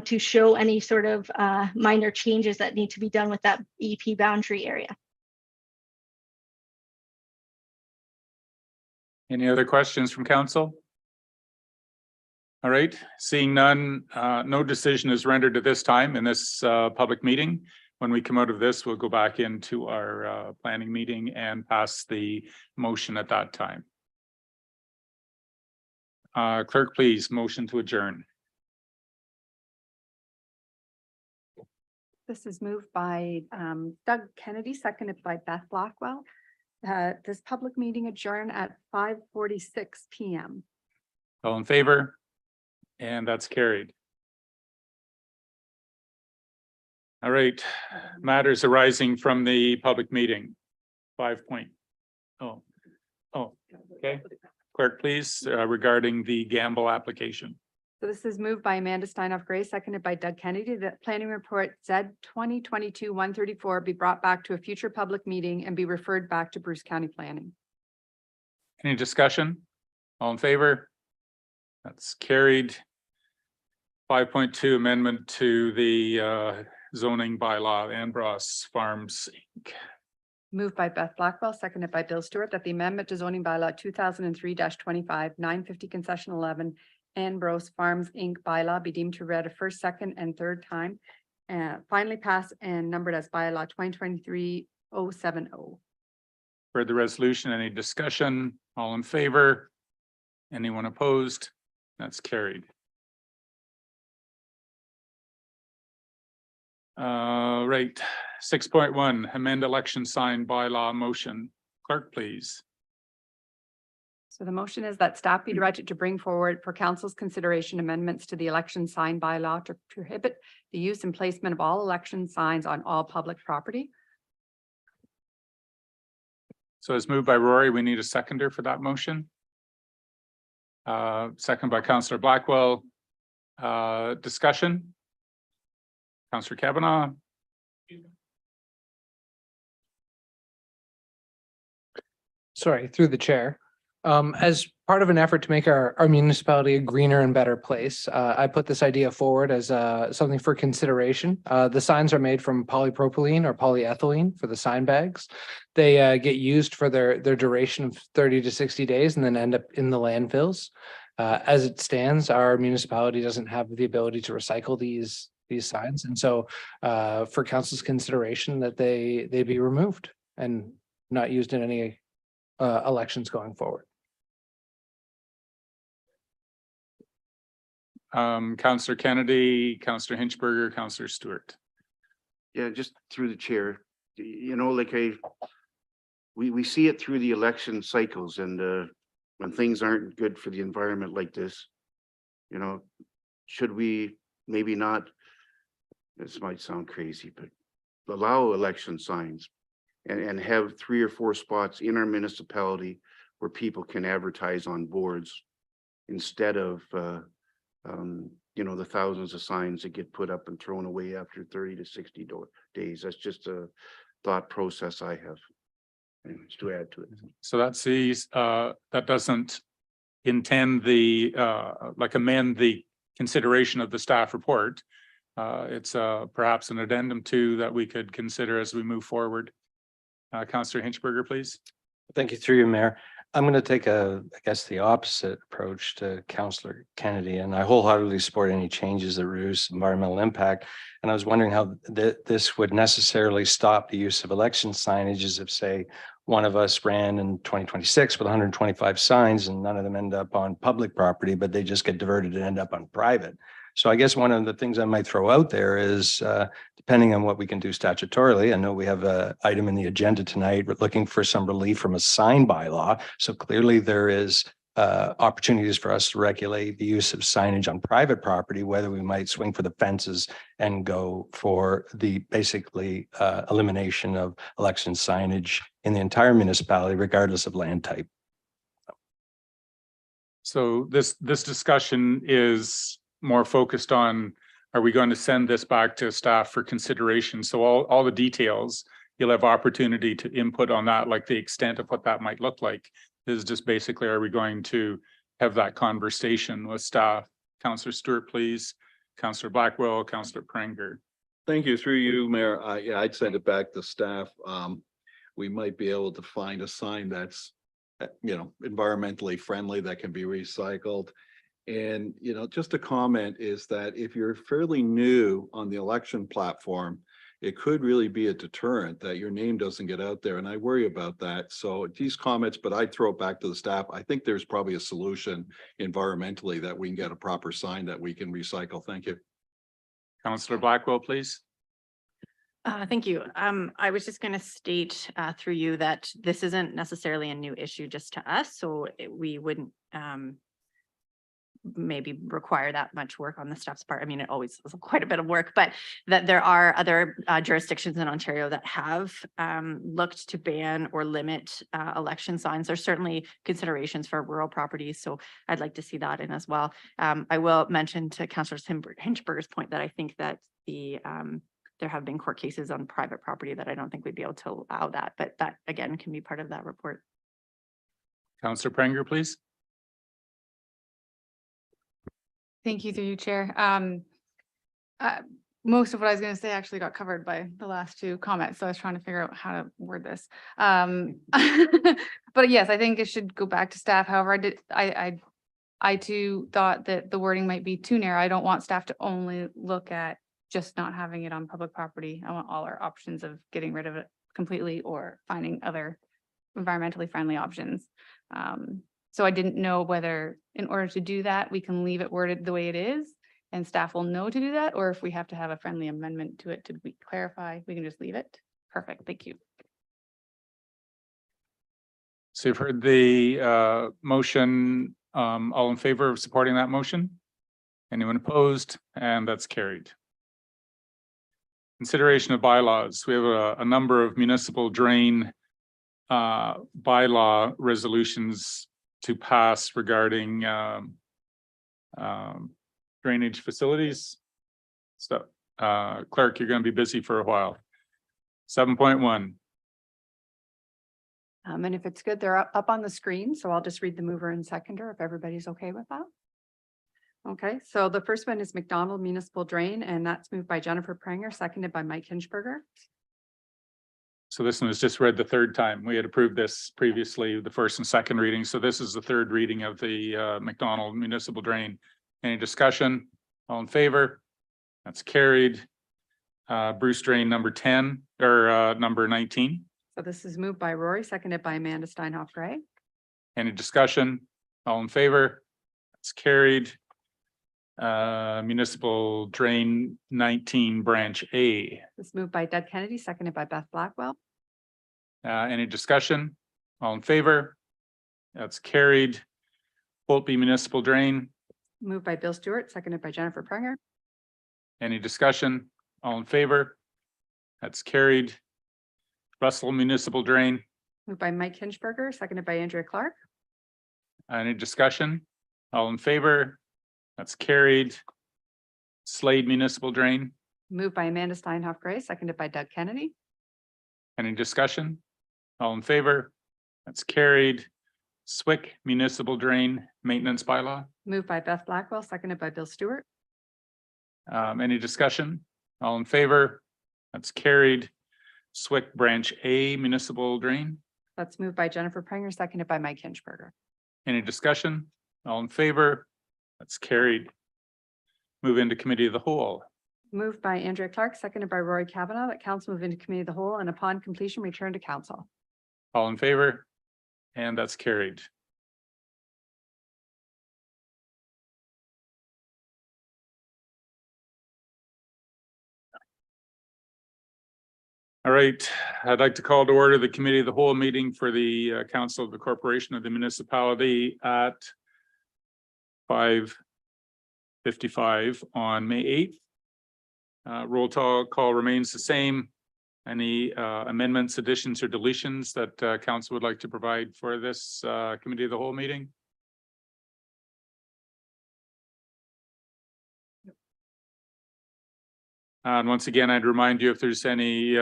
to show any sort of minor changes that need to be done with that EP boundary area. Any other questions from council? All right, seeing none, no decision is rendered at this time in this public meeting. When we come out of this, we'll go back into our planning meeting and pass the motion at that time. Clerk, please, motion to adjourn. This is moved by Doug Kennedy, seconded by Beth Blackwell. This public meeting adjourn at 5:46 p.m. All in favor? And that's carried. All right, matters arising from the public meeting. 5.0. Okay. Clerk, please, regarding the Gamble application. So this is moved by Amanda Steinoff Gray, seconded by Doug Kennedy, that planning report Z 2022-134 be brought back to a future public meeting and be referred back to Bruce County Planning. Any discussion? All in favor? That's carried. 5.2 amendment to the zoning bylaw, Ambros Farms Inc. Moved by Beth Blackwell, seconded by Bill Stewart, that the amendment to zoning bylaw 2003-25, 950 concession 11, Ambrose Farms Inc. bylaw be deemed to read a first, second, and third time. Finally passed and numbered as bylaw 2023-070. For the resolution, any discussion? All in favor? Anyone opposed? That's carried. Right, 6.1, amend election sign bylaw motion. Clerk, please. So the motion is that staff be directed to bring forward for council's consideration amendments to the election sign bylaw to prohibit the use and placement of all election signs on all public property. So as moved by Rory, we need a seconder for that motion. Second by Councillor Blackwell. Discussion? Councillor Kavanaugh. Sorry, through the chair. As part of an effort to make our municipality a greener and better place, I put this idea forward as something for consideration. The signs are made from polypropylene or polyethylene for the sign bags. They get used for their duration of 30 to 60 days and then end up in the landfills. As it stands, our municipality doesn't have the ability to recycle these signs. And so for council's consideration that they be removed and not used in any elections going forward. Councillor Kennedy, Councillor Hinchberger, Councillor Stewart. Yeah, just through the chair, you know, like we see it through the election cycles, and when things aren't good for the environment like this, you know, should we maybe not, this might sound crazy, but allow election signs and have 3 or 4 spots in our municipality where people can advertise on boards instead of you know, the thousands of signs that get put up and thrown away after 30 to 60 days. That's just a thought process I have. Anyways, to add to it. So that sees, that doesn't intend the, like amend the consideration of the staff report. It's perhaps an addendum to that we could consider as we move forward. Councillor Hinchberger, please. Thank you, through you, Mayor. I'm going to take I guess, the opposite approach to Councillor Kennedy, and I wholeheartedly support any changes that reduce environmental impact. And I was wondering how this would necessarily stop the use of election signages if, say, one of us ran in 2026 with 125 signs and none of them end up on public property, but they just get diverted and end up on private. So I guess one of the things I might throw out there is, depending on what we can do statutorily, I know we have an item in the agenda tonight, but looking for some relief from a sign bylaw. So clearly there is opportunities for us to regulate the use of signage on private property, whether we might swing for the fences and go for the basically elimination of election signage in the entire municipality, regardless of land type. So this discussion is more focused on, are we going to send this back to staff for consideration? So all the details, you'll have opportunity to input on that, like the extent of what that might look like. This is just basically, are we going to have that conversation with staff? Councillor Stewart, please. Councillor Blackwell, Councillor Pranger. Thank you. Through you, Mayor. Yeah, I'd send it back to staff. We might be able to find a sign that's, you know, environmentally friendly that can be recycled. And, you know, just a comment is that if you're fairly new on the election platform, it could really be a deterrent that your name doesn't get out there. And I worry about that. So these comments, but I'd throw it back to the staff. I think there's probably a solution environmentally that we can get a proper sign that we can recycle. Thank you. Councillor Blackwell, please. Thank you. I was just going to state through you that this isn't necessarily a new issue just to us. So we wouldn't maybe require that much work on the staff's part. I mean, it always is quite a bit of work, but that there are other jurisdictions in Ontario that have looked to ban or limit election signs. There's certainly considerations for rural properties, so I'd like to see that in as well. I will mention to Councillor Hinchberger's point that I think that there have been court cases on private property that I don't think we'd be able to allow that, but that again can be part of that report. Councillor Pranger, please. Thank you, through you, Chair. Most of what I was going to say actually got covered by the last 2 comments, so I was trying to figure out how to word this. But yes, I think it should go back to staff. However, I too thought that the wording might be too narrow. I don't want staff to only look at just not having it on public property. I want all our options of getting rid of it completely or finding other environmentally friendly options. So I didn't know whether in order to do that, we can leave it worded the way it is and staff will know to do that, or if we have to have a friendly amendment to it to clarify, we can just leave it. Perfect. Thank you. So you've heard the motion. All in favor of supporting that motion? Anyone opposed? And that's carried. Consideration of bylaws. We have a number of municipal drain bylaw resolutions to pass regarding drainage facilities. So clerk, you're going to be busy for a while. 7.1. And if it's good, they're up on the screen, so I'll just read the mover and seconder if everybody's okay with that. Okay, so the first one is McDonald Municipal Drain, and that's moved by Jennifer Pranger, seconded by Mike Hinchberger. So this one was just read the third time. We had approved this previously, the first and second reading. So this is the third reading of the McDonald Municipal Drain. Any discussion? All in favor? That's carried. Bruce Drain number 10 or number 19. So this is moved by Rory, seconded by Amanda Steinhoff Gray. Any discussion? All in favor? That's carried. Municipal Drain 19 Branch A. This moved by Doug Kennedy, seconded by Beth Blackwell. Any discussion? All in favor? That's carried. Holtby Municipal Drain. Moved by Bill Stewart, seconded by Jennifer Pranger. Any discussion? All in favor? That's carried. Russell Municipal Drain. Moved by Mike Hinchberger, seconded by Andrea Clark. Any discussion? All in favor? That's carried. Slade Municipal Drain. Moved by Amanda Steinhoff Gray, seconded by Doug Kennedy. Any discussion? All in favor? That's carried. Swick Municipal Drain Maintenance Bylaw. Moved by Beth Blackwell, seconded by Bill Stewart. Any discussion? All in favor? That's carried. Swick Branch A Municipal Drain. That's moved by Jennifer Pranger, seconded by Mike Hinchberger. Any discussion? All in favor? That's carried. Move into Committee of the Whole. Moved by Andrea Clark, seconded by Rory Kavanaugh, that council move into committee of the whole and upon completion, return to council. All in favor? And that's carried. All right, I'd like to call to order the Committee of the Whole meeting for the Council of the Corporation of the Municipality at 5:55 on May 8th. Roll call remains the same. Any amendments, additions, or deletions that council would like to provide for this Committee of the Whole meeting? And once again, I'd remind you if there's any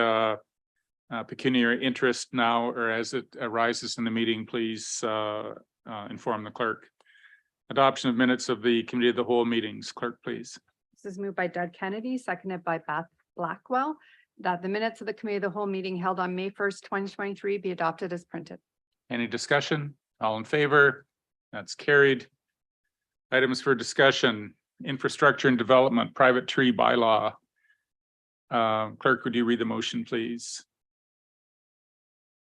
pecuniary interest now or as it arises in the meeting, please inform the clerk. Adoption of minutes of the Committee of the Whole meetings. Clerk, please. This is moved by Doug Kennedy, seconded by Beth Blackwell, that the minutes of the Committee of the Whole meeting held on May 1st, 2023 be adopted as printed. Any discussion? All in favor? That's carried. Items for discussion, infrastructure and development, private tree bylaw. Clerk, would you read the motion, please?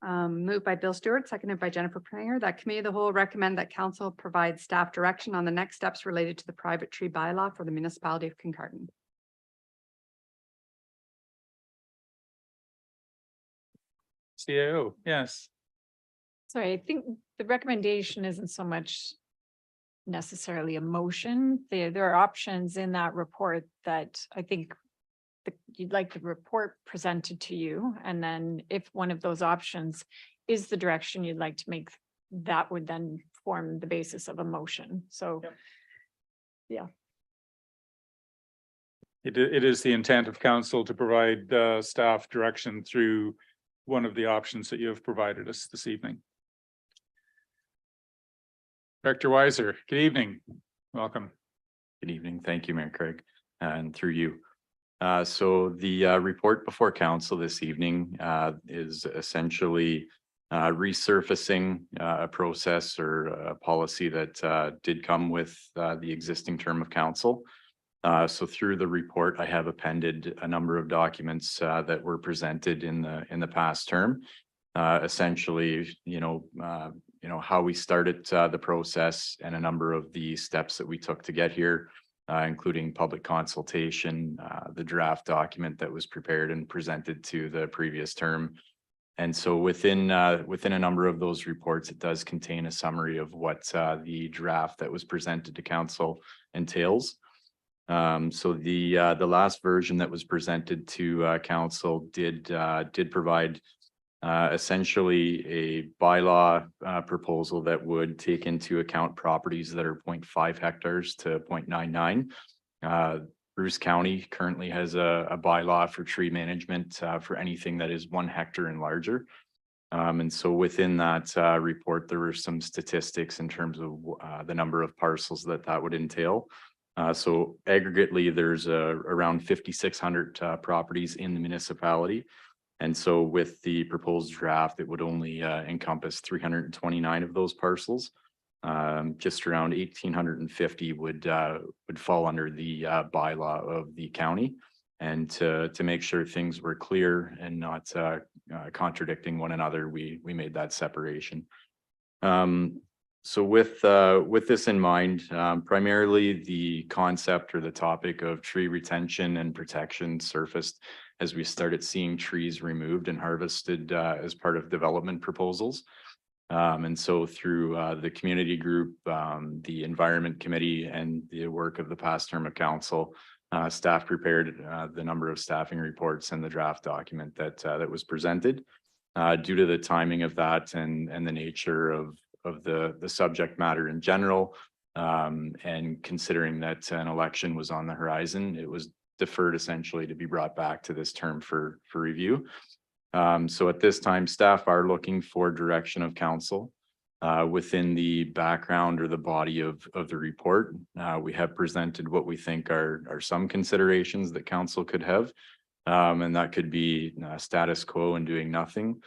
Moved by Bill Stewart, seconded by Jennifer Pranger, that Committee of the Whole recommend that council provide staff direction on the next steps related to the private tree bylaw for the municipality of Kincardine. CAO, yes. Sorry, I think the recommendation isn't so much necessarily a motion. There are options in that report that I think you'd like the report presented to you. And then if one of those options is the direction you'd like to make, that would then form the basis of a motion. So, yeah. It is the intent of council to provide staff direction through one of the options that you have provided us this evening. Director Weiser, good evening. Welcome. Good evening. Thank you, Mayor Craig, and through you. So the report before council this evening is essentially resurfacing a process or a policy that did come with the existing term of council. So through the report, I have appended a number of documents that were presented in the past term. Essentially, how we started the process and a number of the steps that we took to get here. Including public consultation, the draft document that was prepared and presented to the previous term. And so within a number of those reports, it does contain a summary of what the draft that was presented to council entails. So the last version that was presented to council did provide essentially a bylaw proposal that would take into account properties that are 0.5 hectares to 0.99. Bruce County currently has a bylaw for tree management for anything that is 1 hectare and larger. And so within that report, there were some statistics in terms of the number of parcels that would entail. So aggregately, there's around 5,600 properties in the municipality. And so with the proposed draft, it would only encompass 329 of those parcels. Just around 1,850 would fall under the bylaw of the county. And to make sure things were clear and not contradicting one another, we made that separation. So with this in mind, primarily the concept or the topic of tree retention and protection surfaced as we started seeing trees removed and harvested as part of development proposals. And so through the community group, the environment committee, and the work of the past term of council, staff prepared the number of staffing reports and the draft document that was presented. Due to the timing of that and the nature of the subject matter in general, and considering that an election was on the horizon, it was deferred essentially to be brought back to this term for review. So at this time, staff are looking for direction of council within the background or the body of the report. We have presented what we think are some considerations that council could have, and that could be status quo and doing nothing.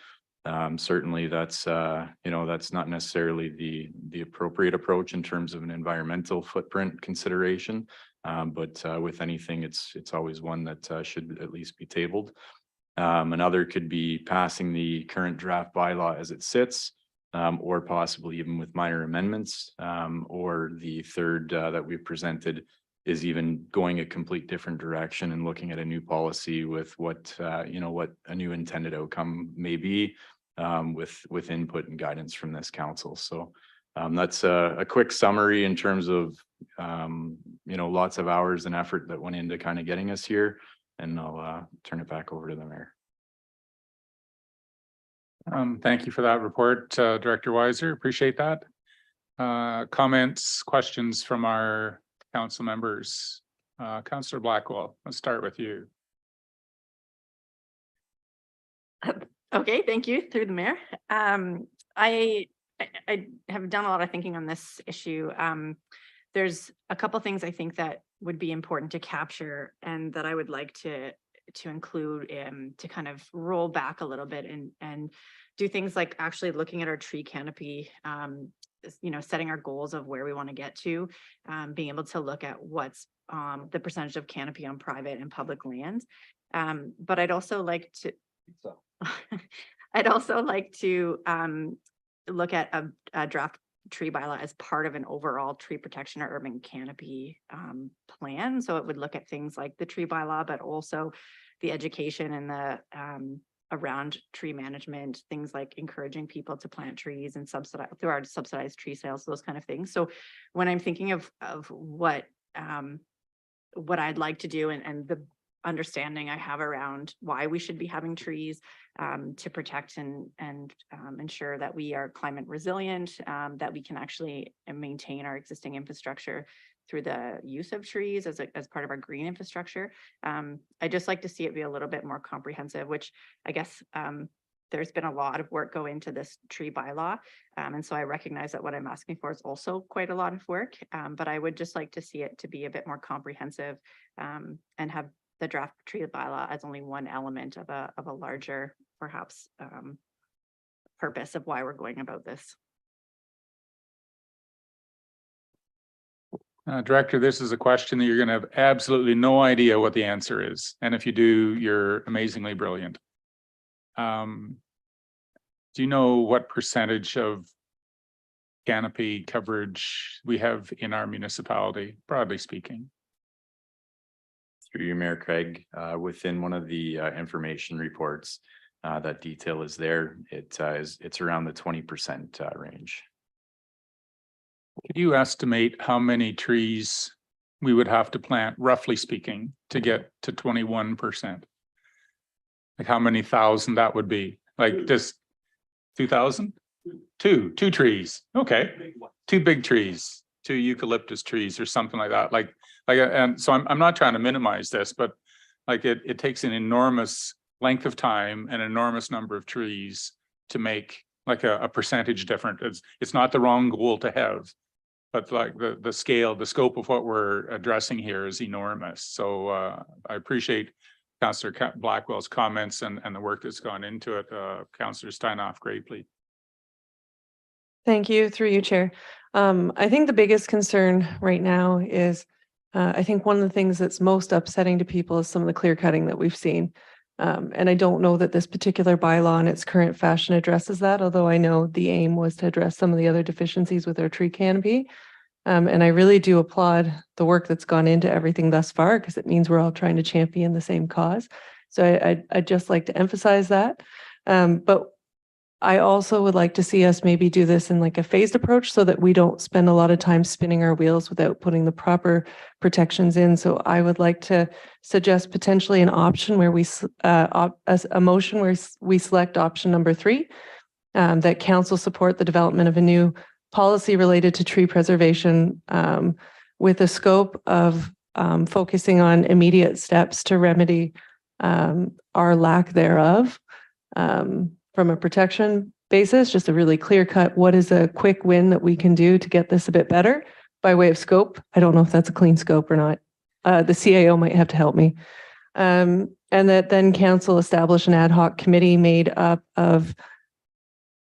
Certainly that's that's not necessarily the appropriate approach in terms of an environmental footprint consideration, but with anything, it's always one that should at least be tabled. Another could be passing the current draft bylaw as it sits, or possibly even with minor amendments, or the third that we've presented is even going a complete different direction and looking at a new policy with what what a new intended outcome may be, with input and guidance from this council. So that's a quick summary in terms of lots of hours and effort that went into kind of getting us here. And I'll turn it back over to the mayor. Thank you for that report, Director Weiser. Appreciate that. Comments, questions from our council members? Councillor Blackwell, let's start with you. Okay, thank you, through the mayor. I have done a lot of thinking on this issue. There's a couple things I think that would be important to capture and that I would like to include to kind of roll back a little bit and do things like actually looking at our tree canopy, setting our goals of where we want to get to, being able to look at what's the percentage of canopy on private and public land. But I'd also like to look at a draft tree bylaw as part of an overall tree protection or urban canopy plan. So it would look at things like the tree bylaw, but also the education and the around tree management, things like encouraging people to plant trees and through our subsidized tree sales, those kind of things. So when I'm thinking of what I'd like to do and the understanding I have around why we should be having trees to protect and ensure that we are climate resilient, that we can actually maintain our existing infrastructure through the use of trees as part of our green infrastructure. I just like to see it be a little bit more comprehensive, which I guess there's been a lot of work go into this tree bylaw. And so I recognize that what I'm asking for is also quite a lot of work, but I would just like to see it to be a bit more comprehensive and have the draft tree bylaw as only one element of a larger, perhaps, purpose of why we're going about this. Director, this is a question that you're going to have absolutely no idea what the answer is. And if you do, you're amazingly brilliant. Do you know what percentage of canopy coverage we have in our municipality, broadly speaking? Through you, Mayor Craig, within one of the information reports, that detail is there. It's around the 20% range. Could you estimate how many trees we would have to plant, roughly speaking, to get to 21%? Like how many thousand that would be? Like just 2,000? Two trees. Okay. 2 big trees, 2 eucalyptus trees or something like that. And so I'm not trying to minimize this, but like it takes an enormous length of time, an enormous number of trees to make like a percentage difference. It's not the wrong goal to have. But like the scale, the scope of what we're addressing here is enormous. So I appreciate Councillor Blackwell's comments and the work that's gone into it. Councillor Steinhoff, greatly. Thank you, through you, Chair. I think the biggest concern right now is, I think one of the things that's most upsetting to people is some of the clear cutting that we've seen. And I don't know that this particular bylaw in its current fashion addresses that, although I know the aim was to address some of the other deficiencies with our tree canopy. And I really do applaud the work that's gone into everything thus far, because it means we're all trying to champion the same cause. So I'd just like to emphasize that. But I also would like to see us maybe do this in like a phased approach so that we don't spend a lot of time spinning our wheels without putting the proper protections in. So I would like to suggest potentially an option where we, as a motion where we select option number 3, that council support the development of a new policy related to tree preservation, with a scope of focusing on immediate steps to remedy our lack thereof. From a protection basis, just a really clear cut, what is a quick win that we can do to get this a bit better by way of scope? I don't know if that's a clean scope or not. The CAO might have to help me. And that then council establish an ad hoc committee made up of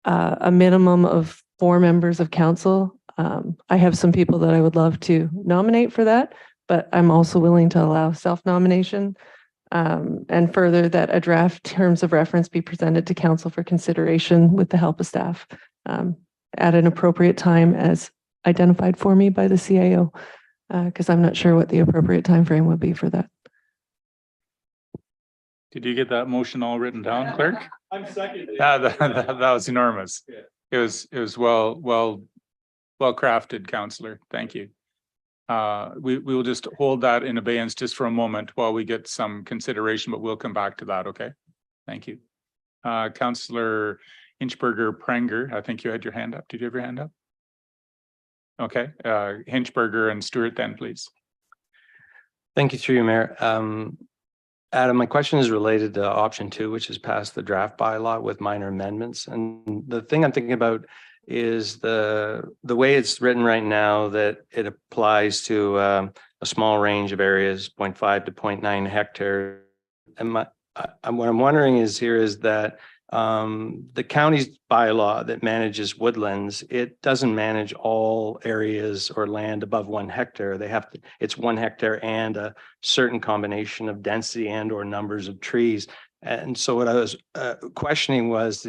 a minimum of 4 members of council. I have some people that I would love to nominate for that, but I'm also willing to allow self-nomination. And further, that a draft terms of reference be presented to council for consideration with the help of staff at an appropriate time as identified for me by the CAO, because I'm not sure what the appropriate time frame would be for that. Did you get that motion all written down, clerk? I'm seconding. That was enormous. It was well crafted, Councillor. Thank you. We will just hold that in abeyance just for a moment while we get some consideration, but we'll come back to that. Okay. Thank you. Councillor Hinchberger Prenger, I think you had your hand up. Did you have your hand up? Okay. Hinchberger and Stewart then, please. Thank you, through you, Mayor. Adam, my question is related to option 2, which is past the draft bylaw with minor amendments. And the thing I'm thinking about is the way it's written right now, that it applies to a small range of areas, 0.5 to 0.9 hectare. And what I'm wondering is that the county's bylaw that manages woodlands, it doesn't manage all areas or land above 1 hectare. It's 1 hectare and a certain combination of density and or numbers of trees. And so what I was questioning was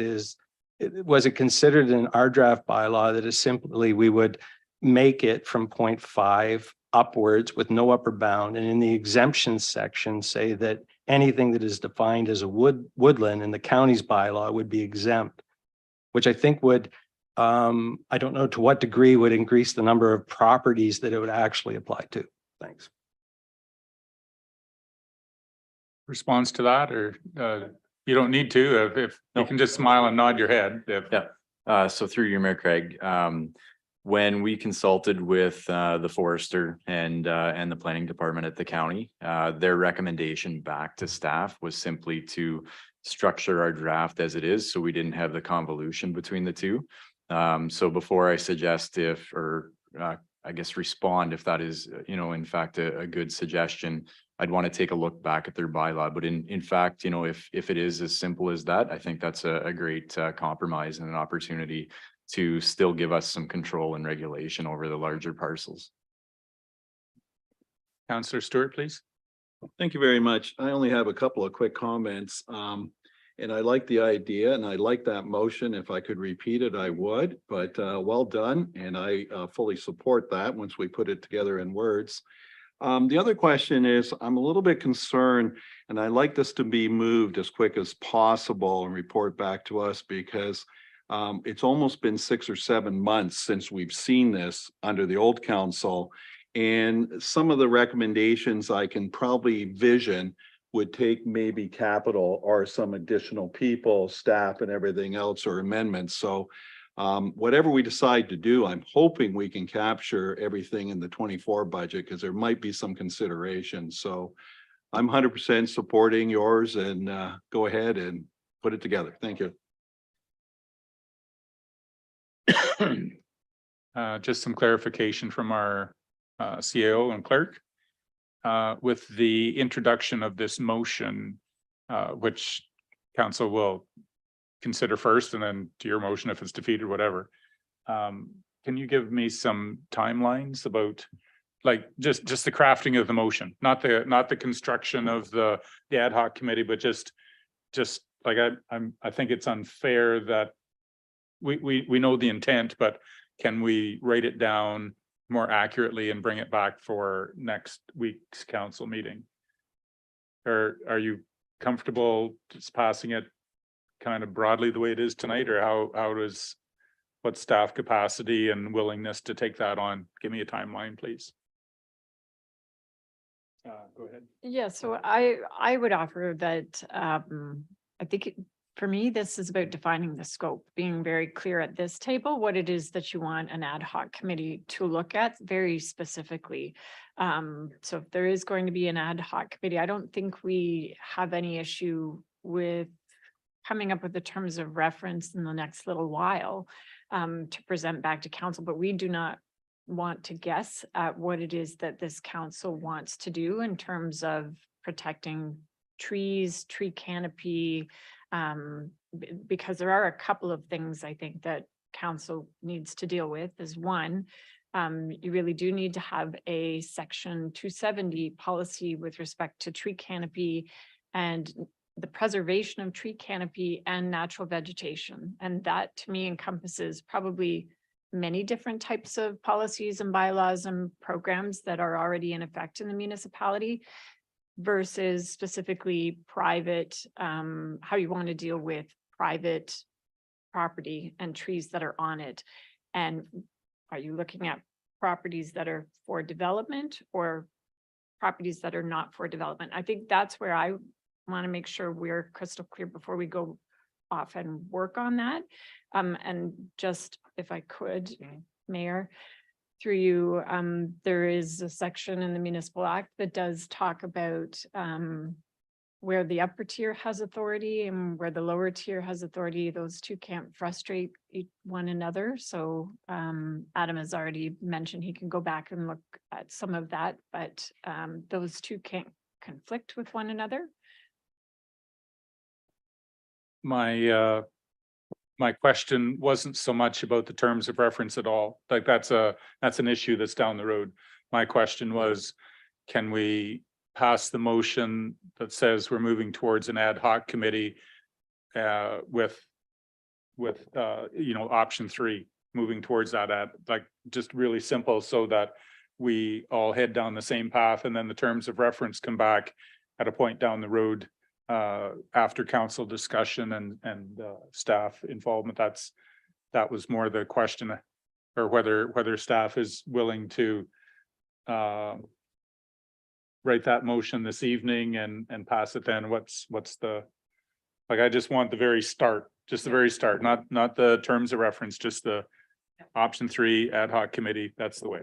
it considered in our draft bylaw that is simply we would make it from 0.5 upwards with no upper bound, and in the exemptions section say that anything that is defined as a woodland in the county's bylaw would be exempt, which I think would, I don't know to what degree would increase the number of properties that it would actually apply to. Thanks. Response to that, or you don't need to, if you can just smile and nod your head. Yeah. So through you, Mayor Craig, when we consulted with the forester and the planning department at the county, their recommendation back to staff was simply to structure our draft as it is, so we didn't have the convolution between the two. So before I suggest I guess respond if that is, in fact, a good suggestion, I'd want to take a look back at their bylaw. But in fact, if it is as simple as that, I think that's a great compromise and an opportunity to still give us some control and regulation over the larger parcels. Councillor Stewart, please. Thank you very much. I only have a couple of quick comments. And I like the idea and I like that motion. If I could repeat it, I would, but well done. And I fully support that once we put it together in words. The other question is, I'm a little bit concerned, and I like this to be moved as quick as possible and report back to us, because it's almost been 6 or 7 months since we've seen this under the old council. And some of the recommendations I can probably vision would take maybe capital or some additional people, staff and everything else, or amendments. So whatever we decide to do, I'm hoping we can capture everything in the 24 budget, because there might be some consideration. So I'm 100% supporting yours, and go ahead and put it together. Thank you. just some clarification from our CAO and clerk. With the introduction of this motion, which council will consider first and then to your motion if it's defeated, whatever. Can you give me some timelines about like just the crafting of the motion, not the construction of the ad hoc committee, but just like I think it's unfair that we know the intent, but can we write it down more accurately and bring it back for next week's council meeting? Or are you comfortable just passing it kind of broadly the way it is tonight, or what staff capacity and willingness to take that on? Give me a timeline, please. Go ahead. Yeah, so I would offer that I think for me, this is about defining the scope, being very clear at this table, what it is that you want an ad hoc committee to look at very specifically. So if there is going to be an ad hoc committee, I don't think we have any issue with coming up with the terms of reference in the next little while to present back to council, but we do not want to guess at what it is that this council wants to do in terms of protecting trees, tree canopy, because there are a couple of things I think that council needs to deal with. Is one, you really do need to have a section 270 policy with respect to tree canopy and the preservation of tree canopy and natural vegetation. And that to me encompasses probably many different types of policies and bylaws and programs that are already in effect in the municipality versus specifically private, how you want to deal with private property and trees that are on it. And are you looking at properties that are for development or properties that are not for development? I think that's where I want to make sure we're crystal clear before we go off and work on that. And just if I could, Mayor, through you, there is a section in the Municipal Act that does talk about where the upper tier has authority and where the lower tier has authority. Those two can't frustrate one another. So Adam has already mentioned he can go back and look at some of that, but those two can't conflict with one another. My question wasn't so much about the terms of reference at all. Like that's an issue that's down the road. My question was, can we pass the motion that says we're moving towards an ad hoc committee with option 3, moving towards that like just really simple, so that we all head down the same path, and then the terms of reference come back at a point down the road after council discussion and staff involvement. That was more the question, or whether staff is willing to write that motion this evening and pass it then. What's the, like, I just want the very start, just the very start, not the terms of reference, just the option 3 ad hoc committee. That's the way.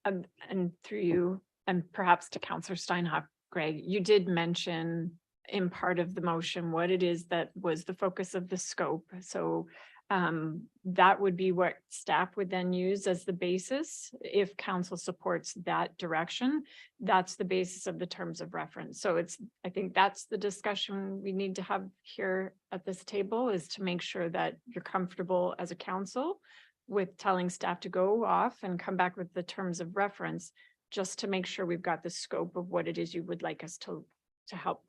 And through you, and perhaps to Councillor Steinhoff, Greg, you did mention in part of the motion what it is that was the focus of the scope. So that would be what staff would then use as the basis. If council supports that direction, that's the basis of the terms of reference. So I think that's the discussion we need to have here at this table, is to make sure that you're comfortable as a council with telling staff to go off and come back with the terms of reference, just to make sure we've got the scope of what it is you would like us to help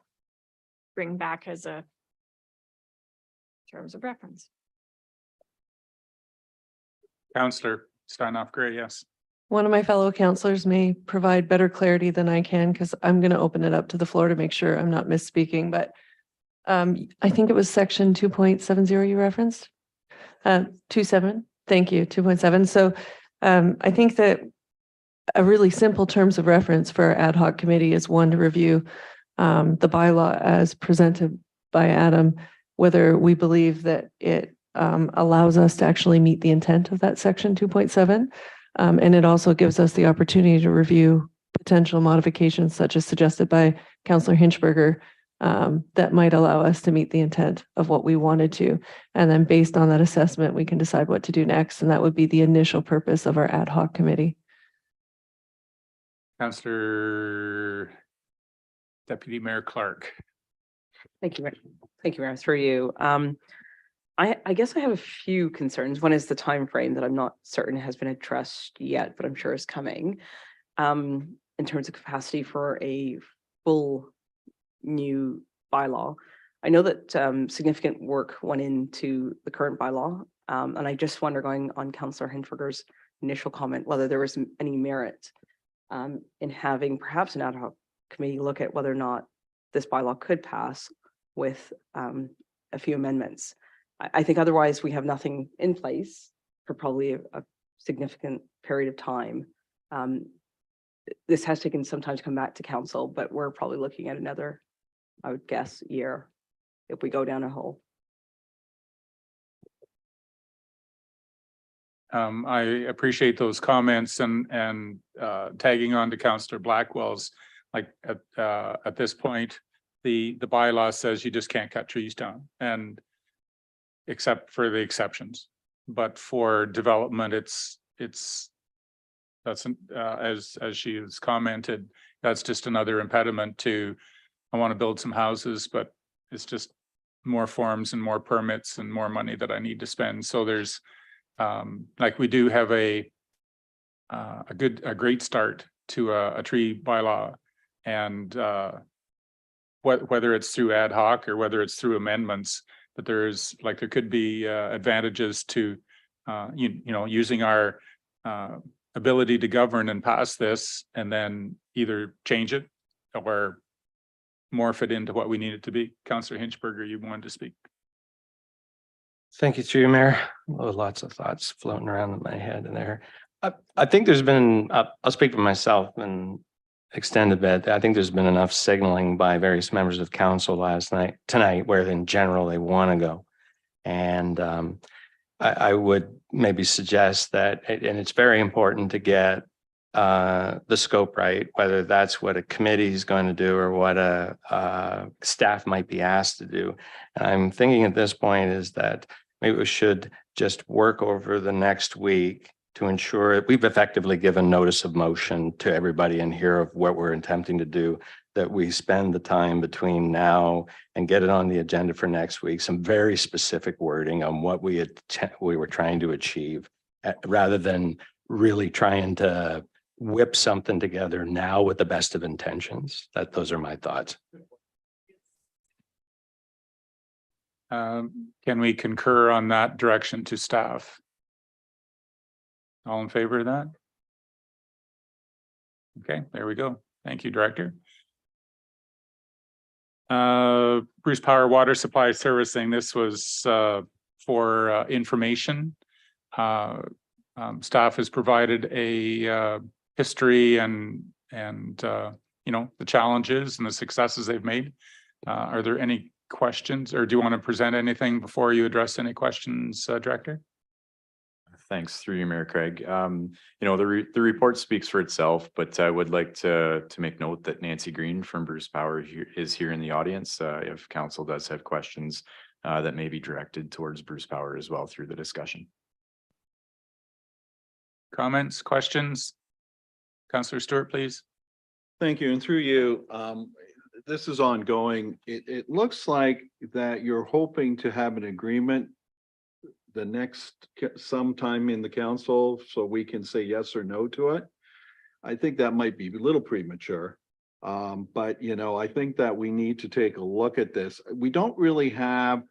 bring back as a terms of reference. Councillor Steinhoff Gray, yes. One of my fellow counselors may provide better clarity than I can, because I'm going to open it up to the floor to make sure I'm not misspeaking, but I think it was section 2.70 you referenced. 2.7, thank you, 2.7. So I think that a really simple terms of reference for our ad hoc committee is one, to review the bylaw as presented by Adam, whether we believe that it allows us to actually meet the intent of that section 2.7. And it also gives us the opportunity to review potential modifications such as suggested by Councillor Hinchberger that might allow us to meet the intent of what we wanted to. And then based on that assessment, we can decide what to do next. And that would be the initial purpose of our ad hoc committee. Councillor Deputy Mayor Clark. Thank you, thank you, Mayor, through you. I guess I have a few concerns. One is the time frame that I'm not certain has been addressed yet, but I'm sure is coming. In terms of capacity for a full new bylaw. I know that significant work went into the current bylaw, and I just wonder, going on Councillor Hinchberger's initial comment, whether there was any merit in having perhaps an ad hoc committee look at whether or not this bylaw could pass with a few amendments. I think otherwise we have nothing in place for probably a significant period of time. This has taken some time to come back to council, but we're probably looking at another, I would guess, year if we go down a hole. I appreciate those comments and tagging on to Councillor Blackwell's, like at this point, the bylaw says you just can't cut trees down, and except for the exceptions. But for development, that's as she has commented, that's just another impediment to, I want to build some houses, but it's just more forms and more permits and more money that I need to spend. So there's like we do have a great start to a tree bylaw, and whether it's through ad hoc or whether it's through amendments, but there could be advantages to you know, using our ability to govern and pass this, and then either change it or morph it into what we need it to be. Councillor Hinchberger, you wanted to speak. Thank you, through you, Mayor. Oh, lots of thoughts floating around in my head in there. I think there's been, I'll speak for myself and extend a bit. I think there's been enough signaling by various members of council tonight, where in general they want to go. And I would maybe suggest that, and it's very important to get the scope right, whether that's what a committee is going to do or what a staff might be asked to do. And I'm thinking at this point is that maybe we should just work over the next week to ensure we've effectively given notice of motion to everybody in here of what we're attempting to do, that we spend the time between now and get it on the agenda for next week, some very specific wording on what we were trying to achieve, rather than really trying to whip something together now with the best of intentions. Those are my thoughts. Can we concur on that direction to staff? All in favor of that? Okay, there we go. Thank you, Director. Bruce Power Water Supply Servicing. This was for information. Staff has provided a history and you know, the challenges and the successes they've made. Are there any questions, or do you want to present anything before you address any questions, Director? Thanks, through you, Mayor Craig. You know, the report speaks for itself, but I would like to make note that Nancy Green from Bruce Power is here in the audience. If council does have questions that may be directed towards Bruce Power as well through the discussion. Comments, questions? Councillor Stewart, please. Thank you. And through you, this is ongoing. It looks like that you're hoping to have an agreement the next sometime in the council so we can say yes or no to it. I think that might be a little premature. But you know, I think that we need to take a look at this. We don't really have,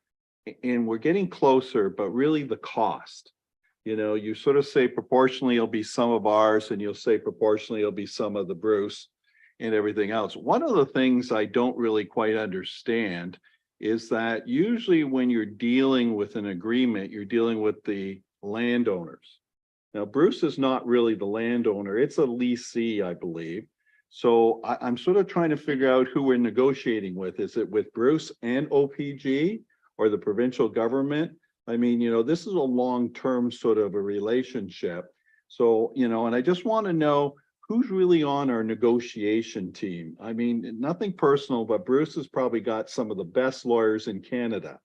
and we're getting closer, but really the cost. You know, you sort of say proportionally it'll be some of ours, and you'll say proportionally it'll be some of the Bruce and everything else. One of the things I don't really quite understand is that usually when you're dealing with an agreement, you're dealing with the landowners. Now, Bruce is not really the landowner, it's a leasee, I believe. So I'm sort of trying to figure out who we're negotiating with. Is it with Bruce and OPG or the provincial government? I mean, you know, this is a long-term sort of a relationship. So, you know, and I just want to know who's really on our negotiation team? I mean, nothing personal, but Bruce has probably got some of the best lawyers in Canada.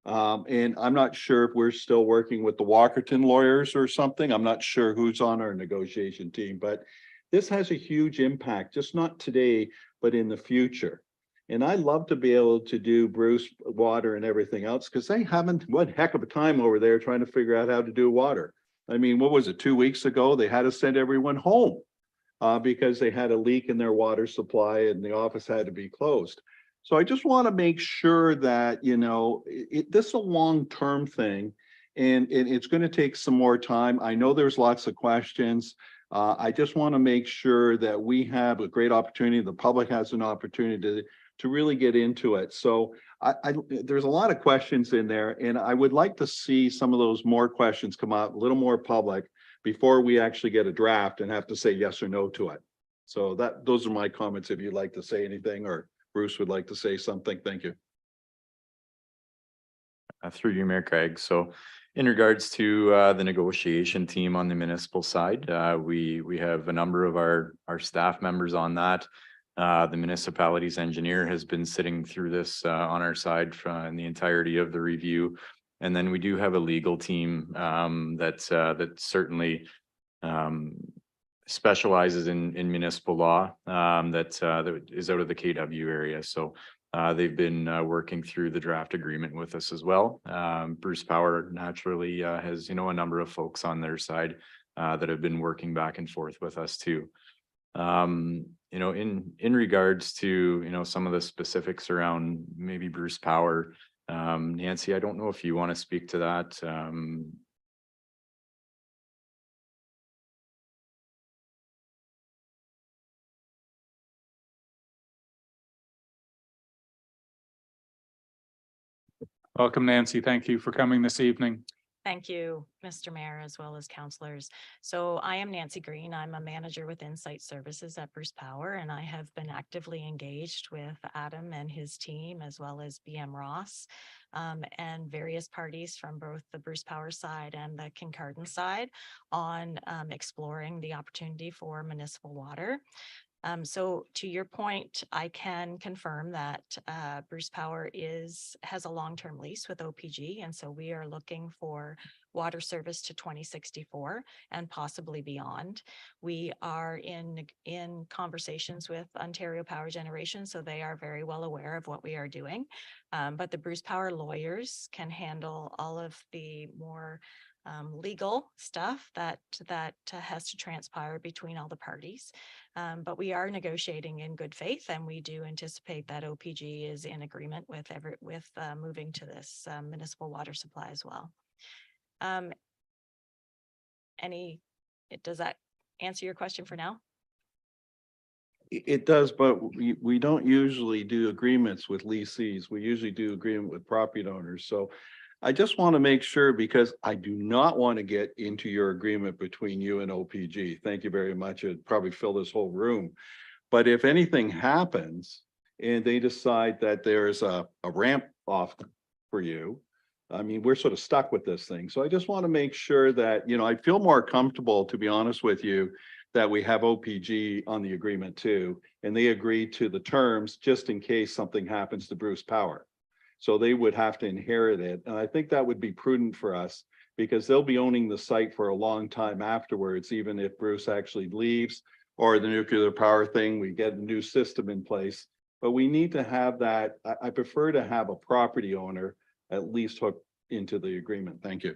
And I'm not sure if we're still working with the Walkerton lawyers or something. I'm not sure who's on our negotiation team, but this has a huge impact, just not today, but in the future. And I love to be able to do Bruce water and everything else, because they haven't, one heck of a time over there trying to figure out how to do water. I mean, what was it, 2 weeks ago? They had to send everyone home because they had a leak in their water supply and the office had to be closed. So I just want to make sure that, you know, this is a long-term thing and it's going to take some more time. I know there's lots of questions. I just want to make sure that we have a great opportunity. The public has an opportunity to really get into it. So there's a lot of questions in there, and I would like to see some of those more questions come out a little more public before we actually get a draft and have to say yes or no to it. So those are my comments. If you'd like to say anything, or Bruce would like to say something, thank you. Through you, Mayor Craig. So in regards to the negotiation team on the municipal side, we have a number of our staff members on that. The municipality's engineer has been sitting through this on our side in the entirety of the review. And then we do have a legal team that certainly specializes in municipal law that is out of the KW area. So they've been working through the draft agreement with us as well. Bruce Power naturally has, a number of folks on their side that have been working back and forth with us too. In regards to, some of the specifics around maybe Bruce Power, Nancy, I don't know if you want to speak to that. Welcome, Nancy. Thank you for coming this evening. Thank you, Mr. Mayor, as well as councillors. So I am Nancy Green. I'm a manager with Insight Services at Bruce Power, and I have been actively engaged with Adam and his team, as well as BM Ross, and various parties from both the Bruce Power side and the Kincardine side on exploring the opportunity for municipal water. So to your point, I can confirm that Bruce Power has a long-term lease with OPG, and so we are looking for water service to 2064 and possibly beyond. We are in conversations with Ontario Power Generation, so they are very well aware of what we are doing. But the Bruce Power lawyers can handle all of the more legal stuff that has to transpire between all the parties. But we are negotiating in good faith, and we do anticipate that OPG is in agreement with moving to this municipal water supply as well. Does that answer your question for now? It does, but we don't usually do agreements with leasees. We usually do agreement with property owners. So I just want to make sure, because I do not want to get into your agreement between you and OPG. Thank you very much. It'd probably fill this whole room. But if anything happens and they decide that there's a ramp off for you, I mean, we're sort of stuck with this thing. So I just want to make sure that, I feel more comfortable, to be honest with you, that we have OPG on the agreement too, and they agree to the terms just in case something happens to Bruce Power. So they would have to inherit it. And I think that would be prudent for us, because they'll be owning the site for a long time afterwards, even if Bruce actually leaves, or the nuclear power thing, we get a new system in place. But we need to have that. I prefer to have a property owner at least hooked into the agreement. Thank you.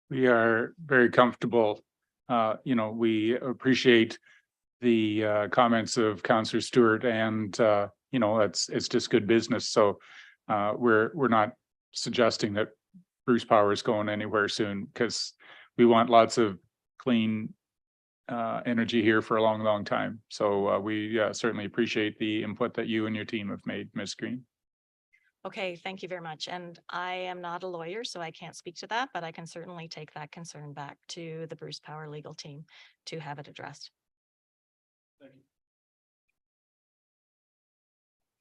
We are very comfortable. We appreciate the comments of Councillor Stewart, and it's just good business. So we're not suggesting that Bruce Power is going anywhere soon, because we want lots of clean energy here for a long, long time. So we certainly appreciate the input that you and your team have made, Ms. Green. Okay, thank you very much. And I am not a lawyer, so I can't speak to that, but I can certainly take that concern back to the Bruce Power legal team to have it addressed. Thank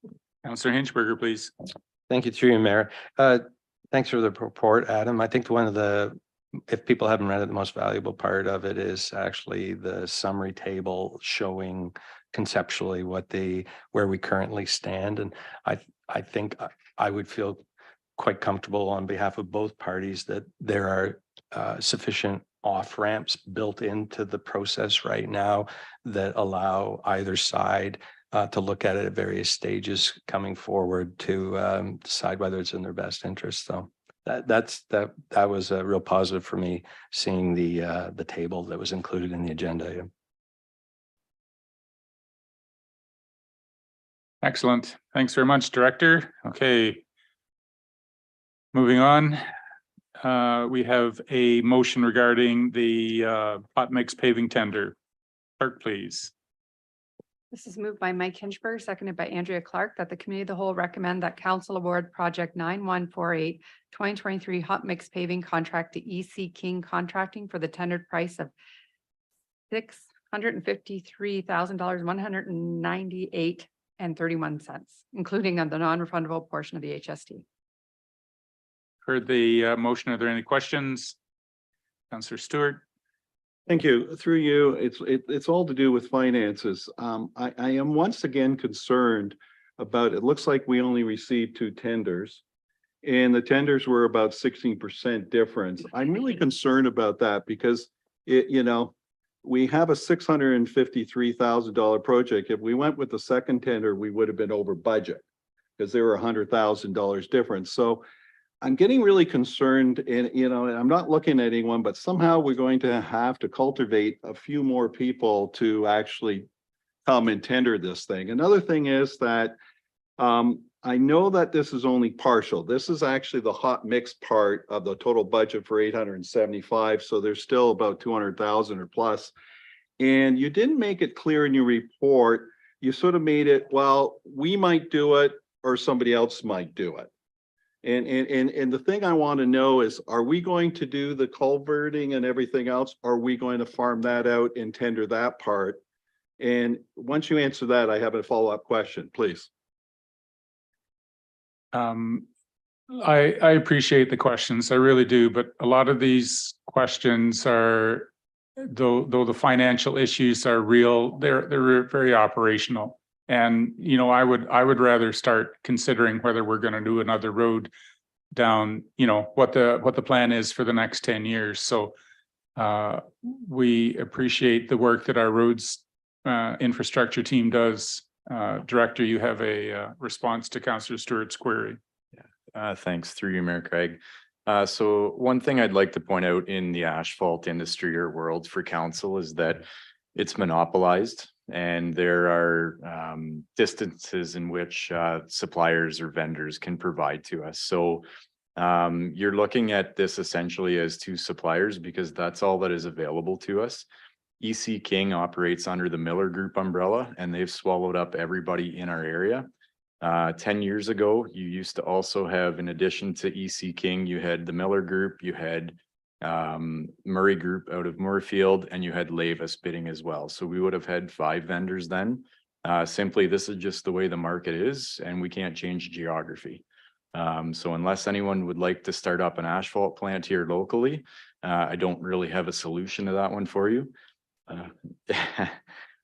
you. Councillor Hinchberger, please. Thank you, through you, Mayor. Thanks for the report, Adam. I think one of the if people haven't read it, the most valuable part of it is actually the summary table showing conceptually where we currently stand. And I think I would feel quite comfortable on behalf of both parties that there are sufficient off ramps built into the process right now that allow either side to look at it at various stages coming forward to decide whether it's in their best interest. So that was a real positive for me, seeing the table that was included in the agenda. Excellent. Thanks very much, Director. Okay. Moving on. We have a motion regarding the hot mix paving tender. Clerk, please. This is moved by Mike Hinchberg, seconded by Andrea Clark, that the committee of the whole recommend that council award project 9148 2023 hot mix paving contract to EC King Contracting for the tendered price of $653,198.31, including on the non-refundable portion of the HST. Heard the motion. Are there any questions? Councillor Stewart. Thank you. Through you, it's all to do with finances. I am once again concerned about, it looks like we only received 2 tenders and the tenders were about 16% difference. I'm really concerned about that because we have a $653,000 project. If we went with the second tender, we would have been over budget because there were $100,000 difference. So I'm getting really concerned, and I'm not looking at anyone, but somehow we're going to have to cultivate a few more people to actually come and tender this thing. Another thing is that I know that this is only partial. This is actually the hot mix part of the total budget for 875. So there's still about 200,000 or plus. And you didn't make it clear in your report. You sort of made it, well, we might do it or somebody else might do it. And the thing I want to know is, are we going to do the culverting and everything else? Are we going to farm that out and tender that part? And once you answer that, I have a follow-up question, please. I appreciate the questions. I really do. But a lot of these questions are, though the financial issues are real, they're very operational. And, I would rather start considering whether we're going to do another road down, what the plan is for the next 10 years. So we appreciate the work that our roads infrastructure team does. Director, you have a response to Councillor Stewart's query. Thanks. Through you, Mayor Craig. So one thing I'd like to point out in the asphalt industry or world for council is that it's monopolized. And there are distances in which suppliers or vendors can provide to us. So you're looking at this essentially as 2 suppliers because that's all that is available to us. EC King operates under the Miller Group umbrella, and they've swallowed up everybody in our area. 10 years ago, you used to also have, in addition to EC King, you had the Miller Group, you had Murray Group out of Moorfield, and you had Lavis bidding as well. So we would have had 5 vendors then. Simply, this is just the way the market is, and we can't change geography. So unless anyone would like to start up an asphalt plant here locally, I don't really have a solution to that one for you.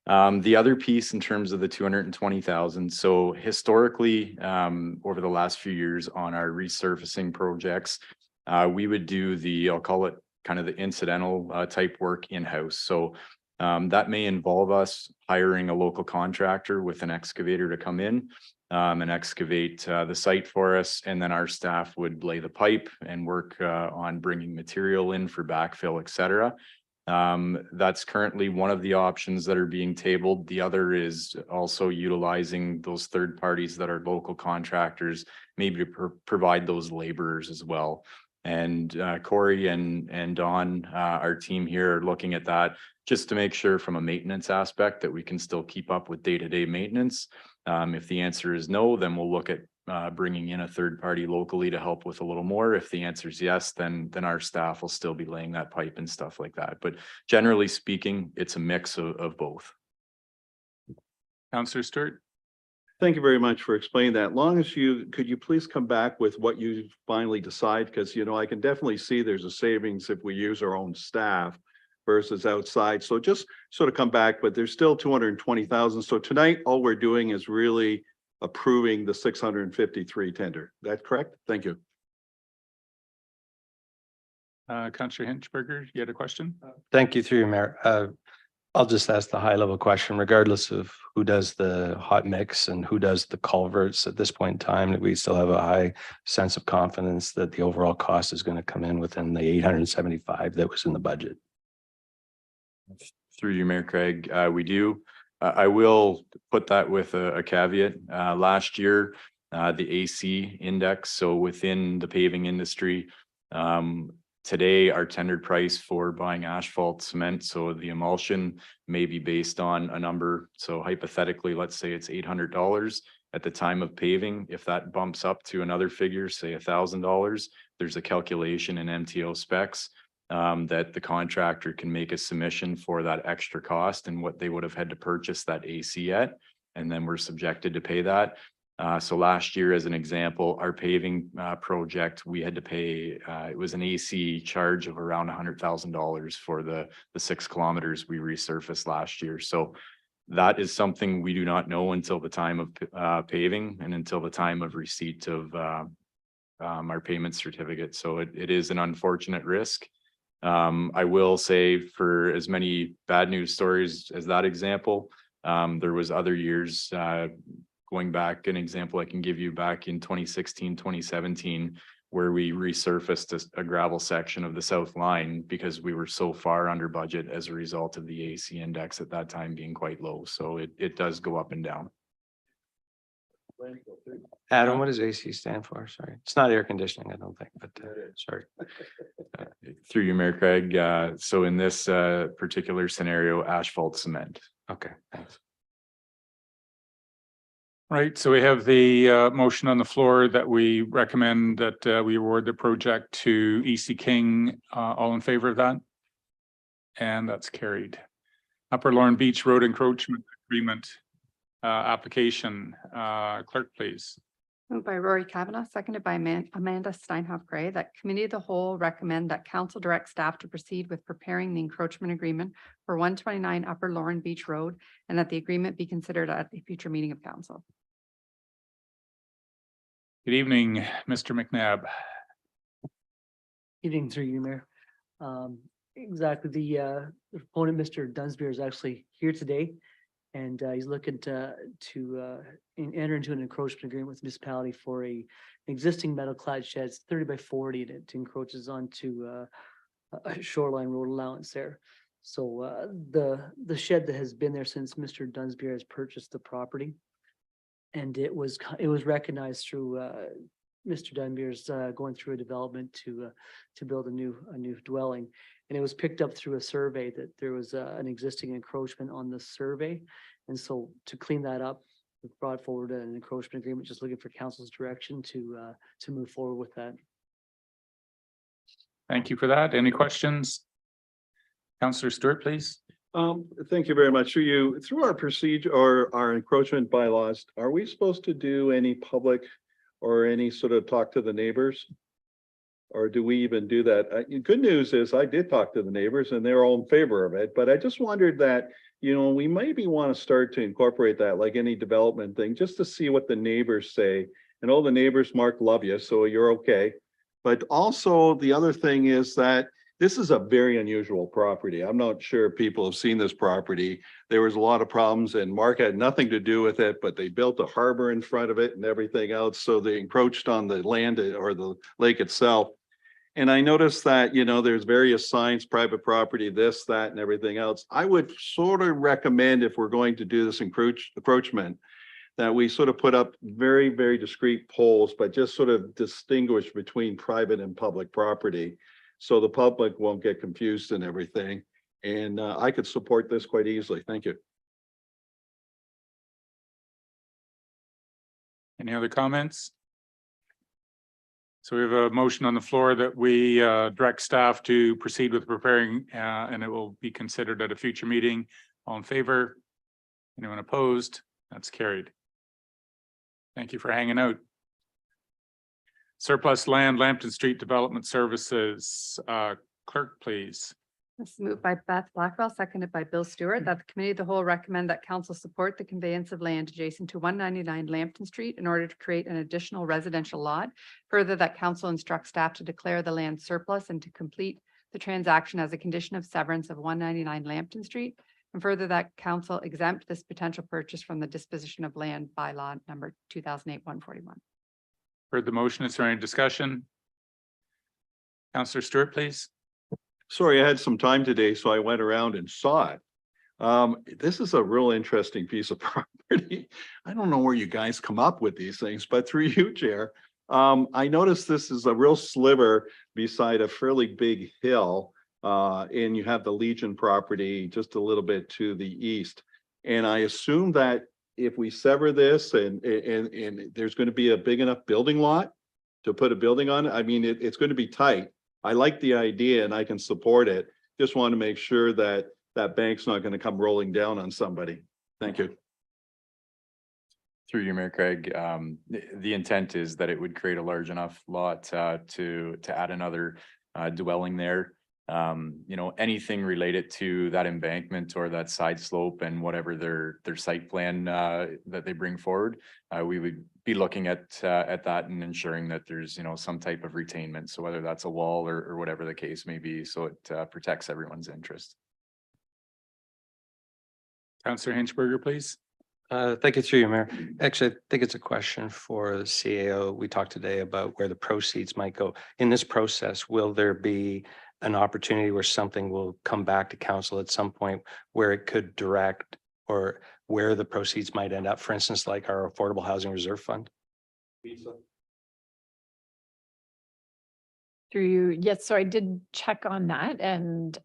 The other piece in terms of the 220,000. So historically, over the last few years on our resurfacing projects, we would do I'll call it kind of the incidental type work in-house. So that may involve us hiring a local contractor with an excavator to come in and excavate the site for us. And then our staff would lay the pipe and work on bringing material in for backfill, et cetera. That's currently one of the options that are being tabled. The other is also utilizing those third parties that are local contractors, maybe to provide those laborers as well. And Corey and Don, our team here, are looking at that just to make sure from a maintenance aspect that we can still keep up with day-to-day maintenance. If the answer is no, then we'll look at bringing in a third party locally to help with a little more. If the answer is yes, then our staff will still be laying that pipe and stuff like that. But generally speaking, it's a mix of both. Councillor Stewart. Thank you very much for explaining that. Long as could you please come back with what you finally decide? Because, I can definitely see there's a savings if we use our own staff versus outside. So just sort of come back, but there's still 220,000. So tonight, all we're doing is really approving the 653 tender. That correct? Thank you. Councillor Hinchberger, you had a question? Thank you through your mayor. I'll just ask the high level question, regardless of who does the hot mix and who does the culverts at this point in time, that we still have a high sense of confidence that the overall cost is going to come in within the 875 that was in the budget. Through you, Mayor Craig, we do. I will put that with a caveat. Last year, the AC index, so within the paving industry, today, our tendered price for buying asphalt cement, so the emulsion may be based on a number. So hypothetically, let's say it's $800 at the time of paving. If that bumps up to another figure, say $1,000, there's a calculation in MTO specs that the contractor can make a submission for that extra cost and what they would have had to purchase that AC at. And then we're subjected to pay that. So last year, as an example, our paving project, we had to pay, it was an AC charge of around $100,000 for the 6 kilometers we resurfaced last year. So that is something we do not know until the time of paving and until the time of receipt of our payment certificate. So it is an unfortunate risk. I will say, for as many bad news stories as that example, there was other years, going back, an example I can give you back in 2016, 2017, where we resurfaced a gravel section of the South Line because we were so far under budget as a result of the AC index at that time being quite low. So it does go up and down. Adam, what does AC stand for? Sorry, it's not air conditioning, I don't think, but sorry. Through you, Mayor Craig. So in this particular scenario, asphalt cement. Okay, thanks. Right, so we have the motion on the floor that we recommend that we award the project to EC King. All in favor of that? And that's carried. Upper Lorne Beach Road Encroachment Agreement application. Clerk, please. Moved by Rory Kavanagh, seconded by Amanda Steinhoff Gray, that committee of the whole recommend that council direct staff to proceed with preparing the encroachment agreement for 129 Upper Lorne Beach Road, and that the agreement be considered at a future meeting of council. Good evening, Mr. McNabb. Evening through you, Mayor. Exactly, the proponent, Mr. Dunsmuir, is actually here today. And he's looking to enter into an encroachment agreement with the municipality for an existing metal clad shed. It's 30 by 40, and it encroaches onto a shoreline road allowance there. So the shed that has been there since Mr. Dunsmuir has purchased the property. And it was recognized through Mr. Dunsmuir's going through a development to build a new dwelling. And it was picked up through a survey that there was an existing encroachment on the survey. And so to clean that up, we brought forward an encroachment agreement, just looking for council's direction to move forward with that. Thank you for that. Any questions? Councillor Stewart, please. Thank you very much. Through our procedure or our encroachment bylaws, are we supposed to do any public or any sort of talk to the neighbors? Or do we even do that? Good news is I did talk to the neighbors and they're all in favor of it, but I just wondered that, we maybe want to start to incorporate that like any development thing, just to see what the neighbors say. And all the neighbors, Mark, love you, so you're okay. But also the other thing is that this is a very unusual property. I'm not sure people have seen this property. There was a lot of problems and Mark had nothing to do with it, but they built a harbor in front of it and everything else. So they encroached on the land or the lake itself. And I noticed that, there's various signs, private property, this, that, and everything else. I would sort of recommend, if we're going to do this encroachment, that we sort of put up very, very discrete poles, but just sort of distinguish between private and public property, so the public won't get confused and everything. And I could support this quite easily. Thank you. Any other comments? So we have a motion on the floor that we direct staff to proceed with preparing and it will be considered at a future meeting. All in favor? Anyone opposed? That's carried. Thank you for hanging out. Surplus land, Lambton Street Development Services, clerk, please. This is moved by Beth Blackwell, seconded by Bill Stewart, that the committee of the whole recommend that council support the conveyance of land adjacent to 199 Lambton Street in order to create an additional residential lot. Further, that council instructs staff to declare the land surplus and to complete the transaction as a condition of severance of 199 Lambton Street. And further, that council exempt this potential purchase from the disposition of land bylaw number 2008-141. Heard the motion. Is there any discussion? Councillor Stewart, please. Sorry, I had some time today, so I went around and saw it. This is a real interesting piece of property. I don't know where you guys come up with these things, but through you, Chair, I noticed this is a real sliver beside a fairly big hill. And you have the Legion property just a little bit to the east. And I assume that if we sever this and there's going to be a big enough building lot to put a building on it, I mean, it's going to be tight. I like the idea and I can support it. Just want to make sure that that bank's not going to come rolling down on somebody. Thank you. Through you, Mayor Craig, the intent is that it would create a large enough lot to add another dwelling there. You know, anything related to that embankment or that side slope and whatever their site plan that they bring forward, we would be looking at that and ensuring that there's, you know, some type of retainment. So whether that's a wall or whatever the case may be, so it protects everyone's interest. Councillor Hinchberger, please. Thank you, through you, Mayor. Actually, I think it's a question for the CAO. We talked today about where the proceeds might go. In this process, will there be an opportunity where something will come back to council at some point where it could direct or where the proceeds might end up, for instance, like our Affordable Housing Reserve Fund? Through you, yes, so I did check on that, and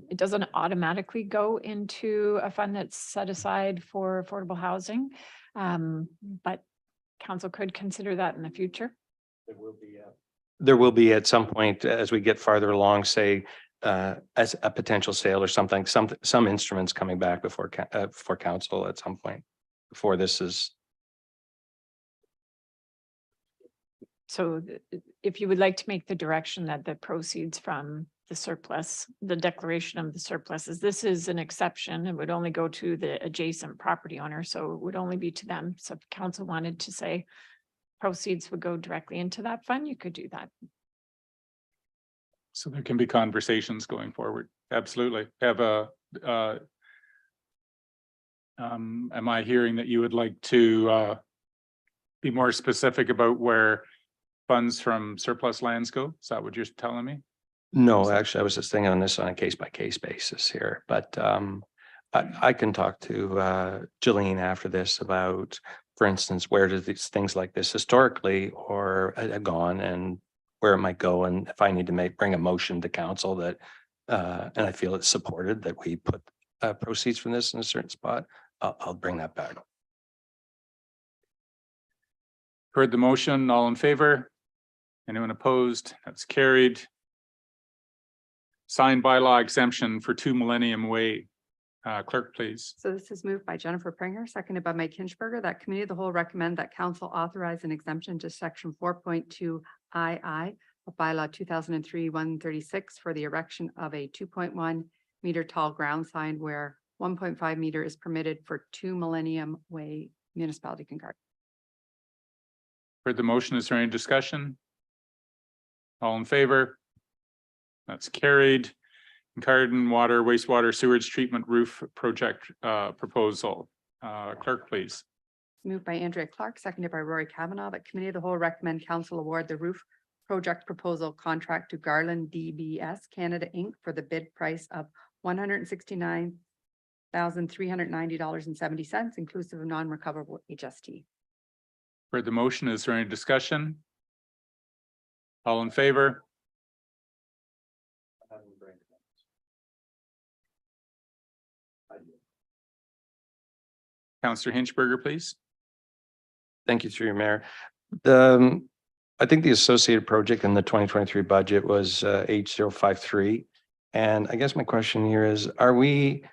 it doesn't automatically go into a fund that's set aside for affordable housing. But council could consider that in the future. There will be at some point as we get farther along, say, as a potential sale or something, some instruments coming back before council at some point before this is. So if you would like to make the direction that the proceeds from the surplus, the declaration of the surpluses, this is an exception. It would only go to the adjacent property owner, so it would only be to them. So if council wanted to say proceeds would go directly into that fund, you could do that. So there can be conversations going forward. Absolutely. Have a, am I hearing that you would like to be more specific about where funds from surplus lands go? Is that what you're telling me? No, actually, I was just thinking on this on a case by case basis here, but I can talk to Jillian after this about, for instance, where do these things like this historically or gone and where it might go. And if I need to bring a motion to council that, and I feel it's supported that we put proceeds from this in a certain spot, I'll bring that back. Heard the motion. All in favor? Anyone opposed? That's carried. Signed bylaw exemption for 2 Millennium Way. Clerk, please. So this is moved by Jennifer Pringer, seconded by Mike Hinchberger, that committee of the whole recommend that council authorize an exemption to section 4.2 II of bylaw 2003-136 for the erection of a 2.1 meter tall ground sign where 1.5 meter is permitted for 2 Millennium Way, Municipality Kincardine. Heard the motion. Is there any discussion? All in favor? That's carried. Kincardine Water, Wastewater, Sewage Treatment Roof Project proposal. Clerk, please. Moved by Andrea Clark, seconded by Rory Kavanaugh, that committee of the whole recommend council award the roof project proposal contract to Garland DBS Canada Inc. for the bid price of $169,390.70, inclusive of non-recoverable HST. Heard the motion. Is there any discussion? All in favor? Councillor Hinchberger, please. Thank you, through your mayor. I think the associated project in the 2023 budget was H053. And I guess my question here is, are we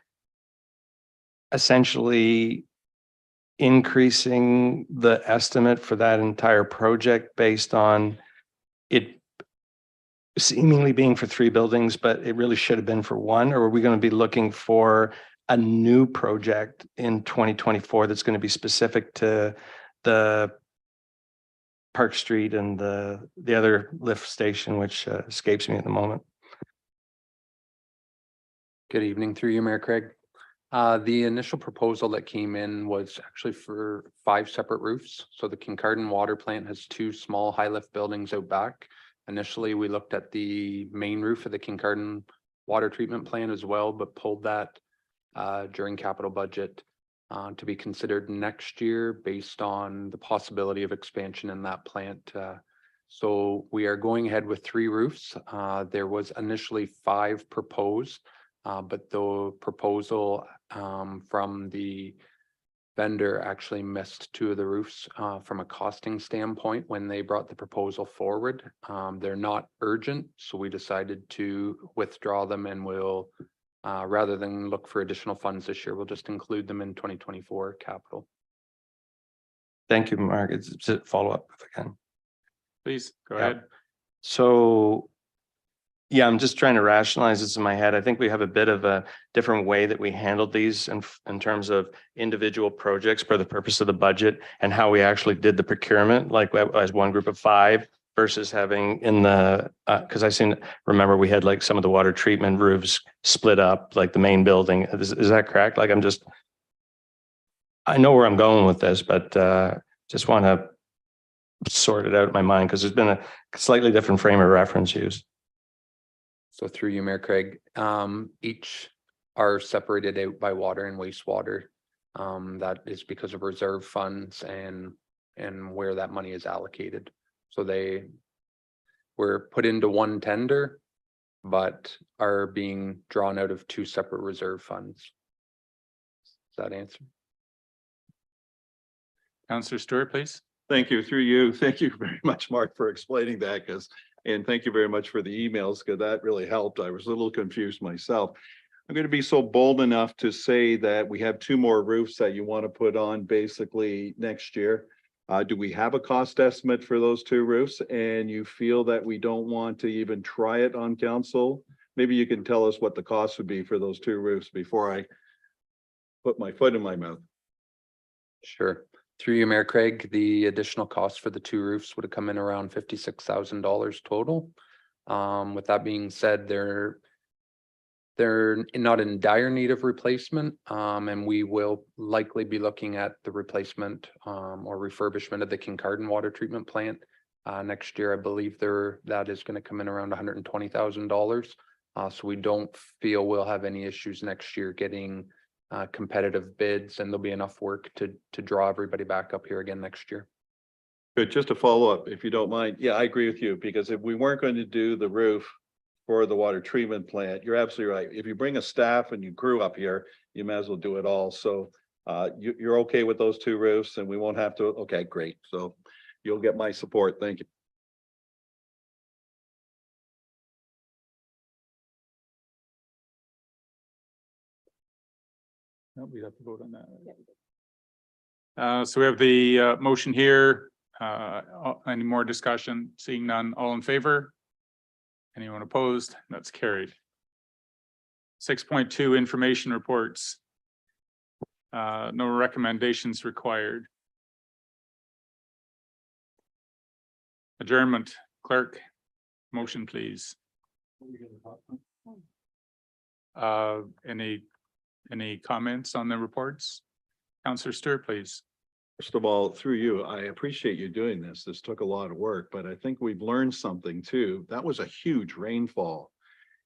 essentially increasing the estimate for that entire project based on it seemingly being for 3 buildings, but it really should have been for 1? Or are we going to be looking for a new project in 2024 that's going to be specific to the Park Street and the other lift station, which escapes me at the moment? Good evening, through you, Mayor Craig. The initial proposal that came in was actually for 5 separate roofs. So the Kincardine Water Plant has 2 small high lift buildings out back. Initially, we looked at the main roof of the Kincardine Water Treatment Plant as well, but pulled that during capital budget to be considered next year based on the possibility of expansion in that plant. So we are going ahead with 3 roofs. There was initially 5 proposed. But the proposal from the vendor actually missed 2 of the roofs from a costing standpoint when they brought the proposal forward. They're not urgent, so we decided to withdraw them, and we'll, rather than look for additional funds this year, we'll just include them in 2024 capital. Thank you, Mark. It's a follow-up if I can. Please go Yeah. ahead. So, yeah, I'm just trying to rationalize this in my head. I think we have a bit of a different way that we handled these in terms of individual projects for the purpose of the budget and how we actually did the procurement, like as one group of 5 versus having in the, because remember we had like some of the water treatment roofs split up, like the main building. Is that correct? Like I know where I'm going with this, but just want to sort it out in my mind because there's been a slightly different frame of reference used. So through you, Mayor Craig, each are separated out by water and wastewater. That is because of reserve funds and where that money is allocated. So they were put into one tender, but are being drawn out of 2 separate reserve funds. Does that answer? Councillor Stewart, please. Thank you, through you. Thank you very much, Mark, for explaining that, and thank you very much for the emails, because that really helped. I was a little confused myself. I'm going to be so bold enough to say that we have 2 more roofs that you want to put on basically next year. Do we have a cost estimate for those 2 roofs? And you feel that we don't want to even try it on council? Maybe you can tell us what the cost would be for those 2 roofs before I put my foot in my mouth. Sure. Through you, Mayor Craig, the additional cost for the 2 roofs would have come in around $56,000 total. With that being said, they're not in dire need of replacement, and we will likely be looking at the replacement or refurbishment of the Kincardine Water Treatment Plant next year. I believe that is going to come in around $120,000. So we don't feel we'll have any issues next year getting competitive bids, and there'll be enough work to draw everybody back up here again next year. Good, just a follow up, if you don't mind. Yeah, I agree with you, because if we weren't going to do the roof for the water treatment plant, you're absolutely right. If you bring a staff and you crew up here, you might as well do it all. So you're okay with those 2 roofs, and we won't have to. Okay, great. So you'll get my support. Thank you. No, we have to vote on that. So we have the motion here. Any more discussion? Seeing none, all in favor? Anyone opposed? That's carried. 6.2 information reports. No recommendations required. Adjournment. Clerk, motion please. Any comments on the reports? Councillor Stewart, please. First of all, through you, I appreciate you doing this. This took a lot of work, but I think we've learned something too. That was a huge rainfall,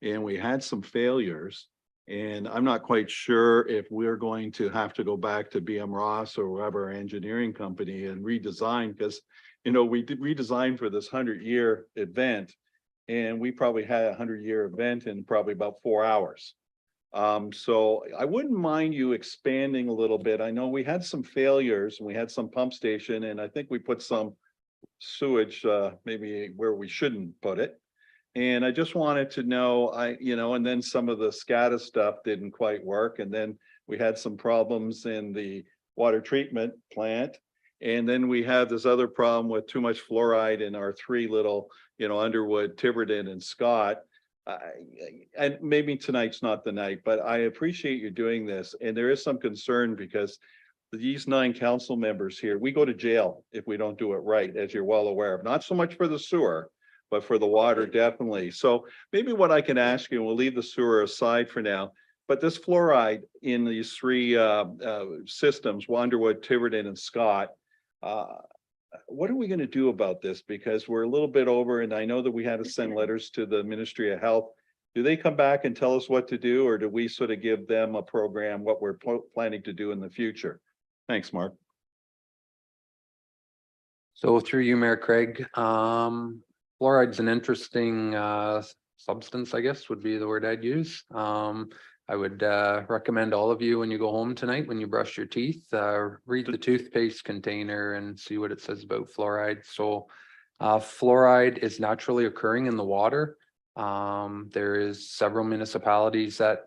and we had some failures. And I'm not quite sure if we're going to have to go back to BM Ross or whoever engineering company and redesign, because we did redesign for this 100-year event, and we probably had a 100-year event in probably about 4 hours. So I wouldn't mind you expanding a little bit. I know we had some failures, and we had some pump station, and I think we put some sewage maybe where we shouldn't put it. And I just wanted to know, and then some of the SCADA stuff didn't quite work. And then we had some problems in the water treatment plant. And then we have this other problem with too much fluoride in our three little, Underwood, Tiverton and Scott. And maybe tonight's not the night, but I appreciate you doing this. And there is some concern because these 9 council members here, we go to jail if we don't do it right, as you're well aware of, not so much for the sewer, but for the water, definitely. So maybe what I can ask you, and we'll leave the sewer aside for now, but this fluoride in these 3 systems, Wanderwood, Tiverton and Scott, what are we going to do about this? Because we're a little bit over, and I know that we had to send letters to the Ministry of Health. Do they come back and tell us what to do, or do we sort of give them a program, what we're planning to do in the future? Thanks, Mark. So through you, Mayor Craig, fluoride's an interesting substance, I guess would be the word I'd use. I would recommend all of you when you go home tonight, when you brush your teeth, read the toothpaste container and see what it says about fluoride. So fluoride is naturally occurring in the water. There is several municipalities that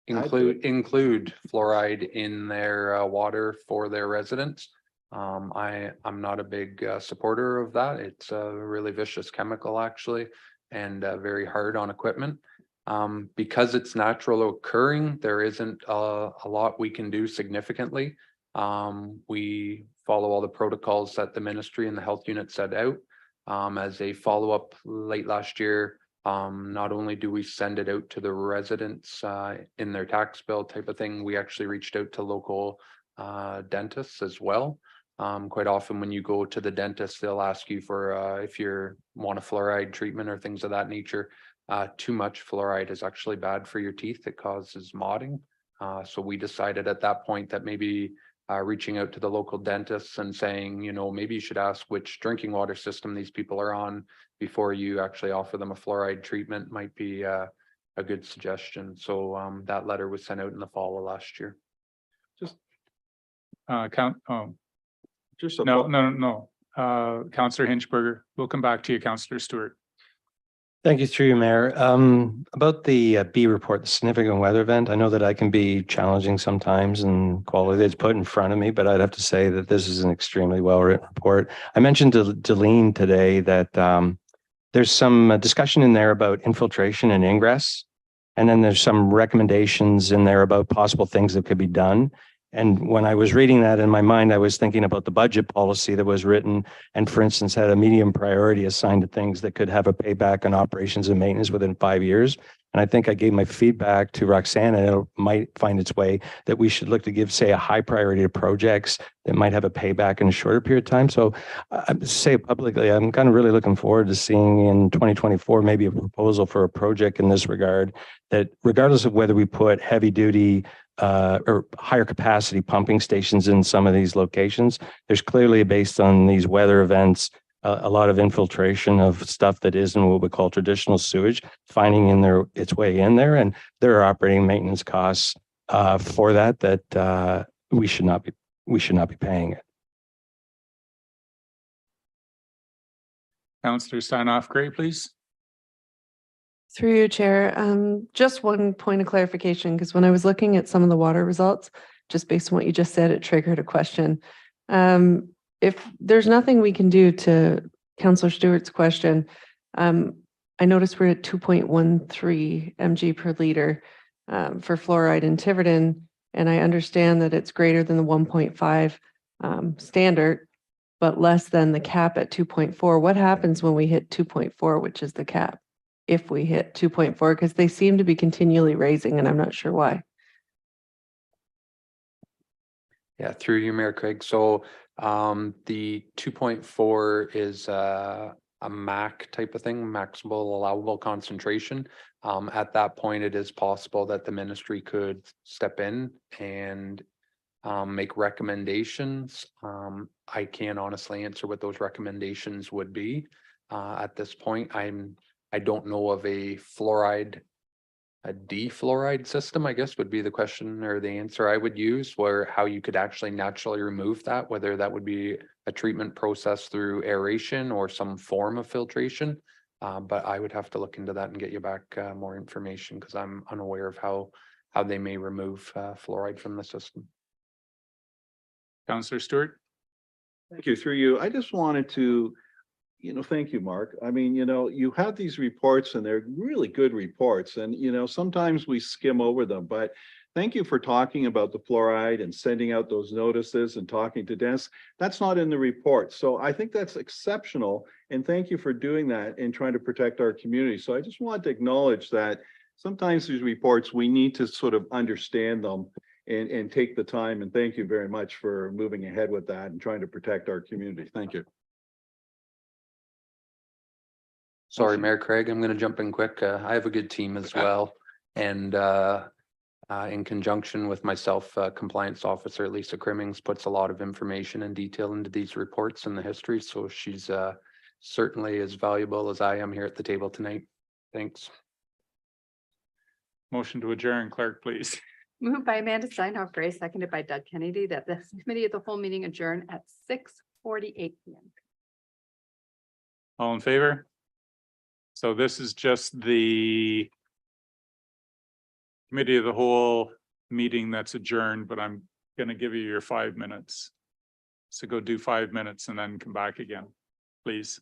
include fluoride in their water for their residents. I'm not a big supporter of that. It's a really vicious chemical actually, and very hard on equipment. Because it's natural occurring, there isn't a lot we can do significantly. We follow all the protocols that the ministry and the health unit set out. As a follow-up late last year, not only do we send it out to the residents in their tax bill type of thing, we actually reached out to local dentists as well. Quite often when you go to the dentist, they'll ask you for if you want a fluoride treatment or things of that nature. Too much fluoride is actually bad for your teeth. It causes modding. So we decided at that point that maybe reaching out to the local dentists and saying, maybe you should ask which drinking water system these people are on before you actually offer them a fluoride treatment might be a good suggestion. So that letter was sent out in the fall of last year. Councillor Hinchberger, we'll come back to you, Councillor Stewart. Thank you, through you, Mayor. About the B report, the significant weather event, I know that I can be challenging sometimes and quality that's put in front of me, but I'd have to say that this is an extremely well-written report. I mentioned to Deline today that there's some discussion in there about infiltration and ingress, and then there's some recommendations in there about possible things that could be done. And when I was reading that in my mind, I was thinking about the budget policy that was written and, for instance, had a medium priority assigned to things that could have a payback on operations and maintenance within 5 years. And I think I gave my feedback to Roxanne, and it might find its way that we should look to give, say, a high priority to projects that might have a payback in a shorter period of time. So I say publicly, I'm kind of really looking forward to seeing in 2024 maybe a proposal for a project in this regard that, regardless of whether we put heavy duty or higher capacity pumping stations in some of these locations, there's clearly, based on these weather events, a lot of infiltration of stuff that isn't what we call traditional sewage finding its way in there, and there are operating maintenance costs for that we should not be paying it. Councillor Steinhoff-Gray, please. Through you, Chair. Just one point of clarification, because when I was looking at some of the water results, just based on what you just said, it triggered a question. If there's nothing we can do to Councillor Stewart's question, I noticed we're at 2.13 mg per liter for fluoride in Tiverton, and I understand that it's greater than the 1.5 standard, but less than the cap at 2.4. What happens when we hit 2.4, which is the cap? If we hit 2.4, because they seem to be continually raising, and I'm not sure why. Yeah, through you, Mayor Craig. So the 2.4 is a MAC type of thing, maximal allowable concentration. At that point, it is possible that the ministry could step in and make recommendations. I can't honestly answer what those recommendations would be. At this point, I don't know of a defluoride system, I guess would be the question or the answer I would use, where how you could actually naturally remove that, whether that would be a treatment process through aeration or some form of filtration. But I would have to look into that and get you back more information, because I'm unaware of how they may remove fluoride from the system. Counselor Stewart. Thank you. Through you, I just wanted to, thank you, Mark. I mean, you have these reports and they're really good reports and, sometimes we skim over them, but thank you for talking about the fluoride and sending out those notices and talking to Dennis. That's not in the report. So I think that's exceptional. And thank you for doing that and trying to protect our community. So I just want to acknowledge that sometimes these reports, we need to sort of understand them and take the time. And thank you very much for moving ahead with that and trying to protect our community. Thank you. Sorry, Mayor Craig, I'm going to jump in quick. I have a good team as well. And in conjunction with myself, compliance officer Lisa Crimmings puts a lot of information and detail into these reports and the history. So she's certainly as valuable as I am here at the table tonight. Thanks. Motion to adjourn, clerk, please. Moved by Amanda Steinhoff Gray, seconded by Doug Kennedy, that this committee of the whole meeting adjourn at 6:48 PM. All in favor? So this is just the committee of the whole meeting that's adjourned, but I'm going to give you your 5 minutes. So go do 5 minutes and then come back again, please.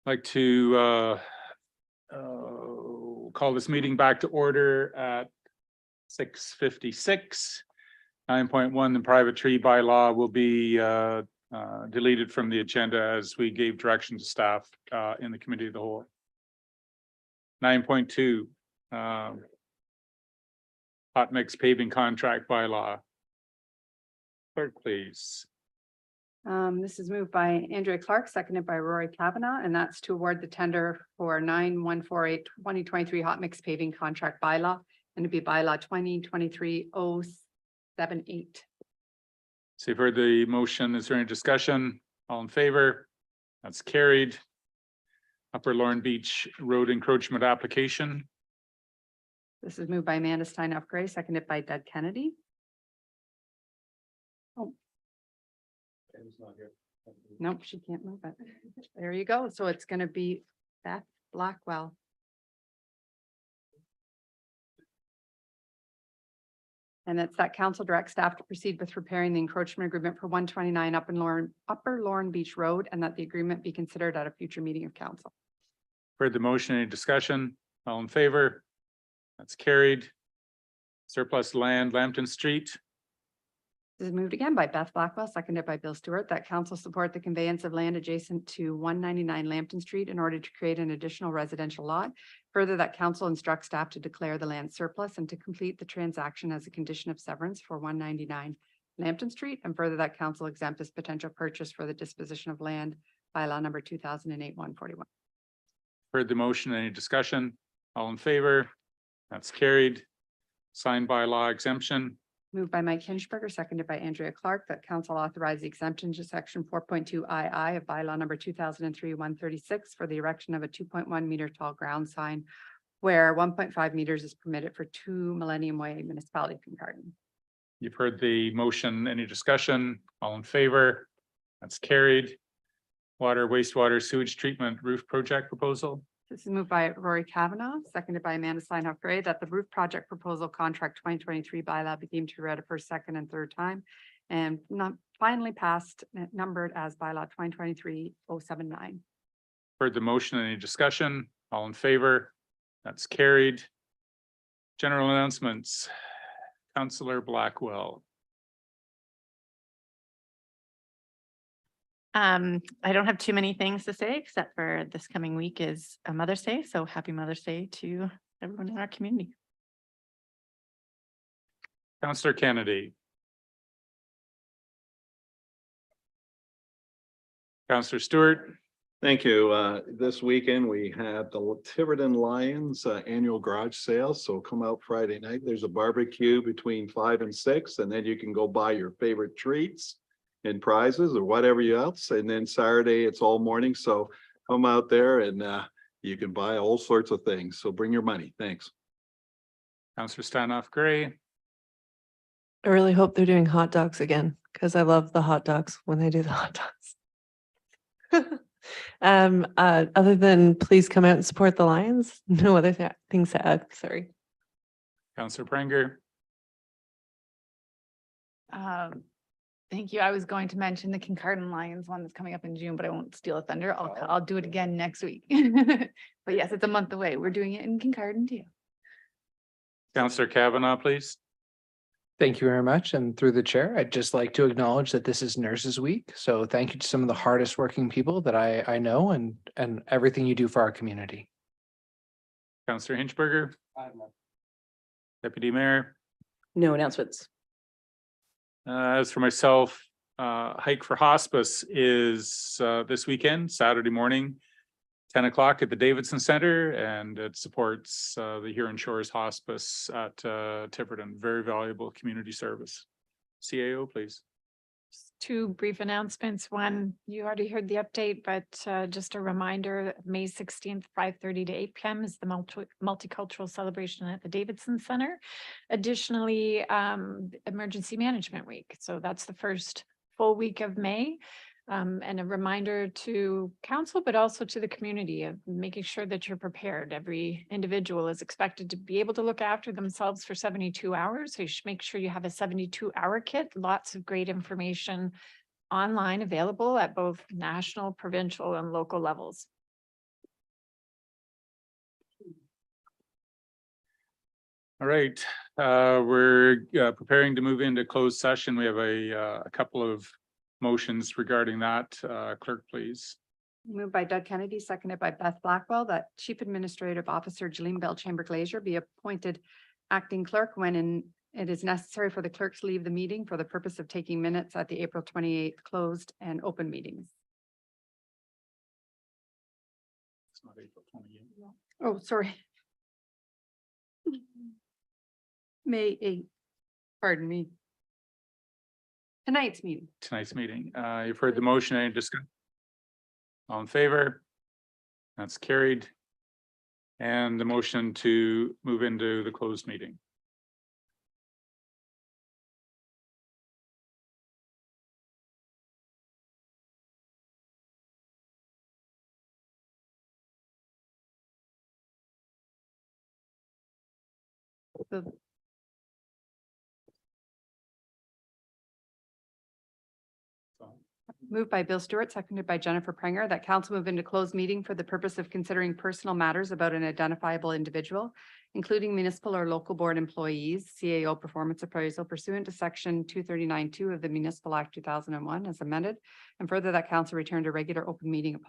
Like to call this meeting back to order at 6:56. 9.1, the private tree bylaw will be deleted from the agenda as we gave direction to staff in the committee of the whole. 9.2, hot mix paving contract bylaw. Clerk, please. This is moved by Andrea Clark, seconded by Rory Kavanagh, and that's to award the tender for 9148-2023 hot mix paving contract bylaw, and to be bylaw 2023-078. So you've heard the motion. Is there any discussion? All in favor? That's carried. Upper Lorne Beach Road encroachment application. This is moved by Amanda Steinhoff Gray, seconded by Doug Kennedy. Oh. Nope, she can't move it. There you go. So it's gonna be Beth Blackwell. And it's that council direct staff to proceed with repairing the encroachment agreement for 129 Upper Lorne Beach Road, and that the agreement be considered at a future meeting of council. Heard the motion. Any discussion? All in favor? That's carried. Surplus land, Lambton Street. This is moved again by Beth Blackwell, seconded by Bill Stewart, that council support the conveyance of land adjacent to 199 Lambton Street in order to create an additional residential lot. Further, that council instructs staff to declare the land surplus and to complete the transaction as a condition of severance for 199 Lambton Street. And further, that council exempt this potential purchase for the disposition of land by law number 2008-141. Heard the motion. Any discussion? All in favor? That's carried. Signed by law exemption. Moved by Mike Hinchberger, seconded by Andrea Clark, that council authorize the exemption to section 4.2 II of bylaw number 2003-136 for the erection of a 2.1 meter tall ground sign where 1.5 meters is permitted for 2 Millennium Way, municipality of Kincardine. You've heard the motion. Any discussion? All in favor? That's carried. Water, wastewater, sewage treatment roof project proposal. This is moved by Rory Kavanagh, seconded by Amanda Steinhoff Gray, that the roof project proposal contract 2023 bylaw be deemed to be read a first, second, and third time, and not finally passed, numbered as bylaw 2023-079. Heard the motion. Any discussion? All in favor? That's carried. General announcements. Councillor Blackwell. I don't have too many things to say, except for this coming week is a Mother's Day. So happy Mother's Day to everyone in our community. Councillor Kennedy. Councillor Stewart. Thank you. This weekend, we have the Tiverton Lions annual garage sale. So come out Friday night. There's a barbecue between 5 and 6, and then you can go buy your favorite treats and prizes or whatever else. And then Saturday, it's all morning. So come out there and you can buy all sorts of things. So bring your money. Thanks. Councillor Steinhoff Gray. I really hope they're doing hot dogs again, because I love the hot dogs when they do the hot dogs. Other than please come out and support the Lions, no other things to add, sorry. Councillor Pranger. Thank you. I was going to mention the Kincardine Lions one that's coming up in June, but I won't steal a thunder. I'll do it again next week. But yes, it's a month away. We're doing it in Kincardine too. Councillor Kavanagh, please. Thank you very much. And through the chair, I'd just like to acknowledge that this is Nurses Week. So thank you to some of the hardest working people that I know and everything you do for our community. Councillor Hinchberger. Deputy Mayor. No announcements. As for myself, Hike for Hospice is this weekend, Saturday morning, 10 o'clock at the Davidson Center, and it supports the Huron Shores Hospice at Tiverton. Very valuable community service. CAO, please. Two brief announcements. One, you already heard the update, but just a reminder, May 16th, 5:30 to 8 p.m. is the multicultural celebration at the Davidson Center. Additionally, Emergency Management Week. So that's the first full week of May. And a reminder to council, but also to the community of making sure that you're prepared. Every individual is expected to be able to look after themselves for 72 hours. So you should make sure you have a 72-hour kit. Lots of great information online available at both national, provincial, and local levels. All right, we're preparing to move into closed session. We have a couple of motions regarding that. Clerk, please. Moved by Doug Kennedy, seconded by Beth Blackwell, that Chief Administrative Officer Jeline Belchamber Glazier be appointed acting clerk when it is necessary for the clerk to leave the meeting for the purpose of taking minutes at the April 28th closed and open meetings. It's not April 28th. Oh, sorry. May 8th, pardon me. Tonight's meeting. Tonight's meeting. You've heard the motion. Any discussion? All in favor? That's carried. And the motion to move into the closed meeting. So moved by Bill Stewart, seconded by Jennifer Prenger, that council move into closed meeting for the purpose of considering personal matters about an identifiable individual, including municipal or local board employees, CAO performance appraisal pursuant to section 239(2) of the Municipal Act 2001 as amended. And further, that council return to regular open meeting upon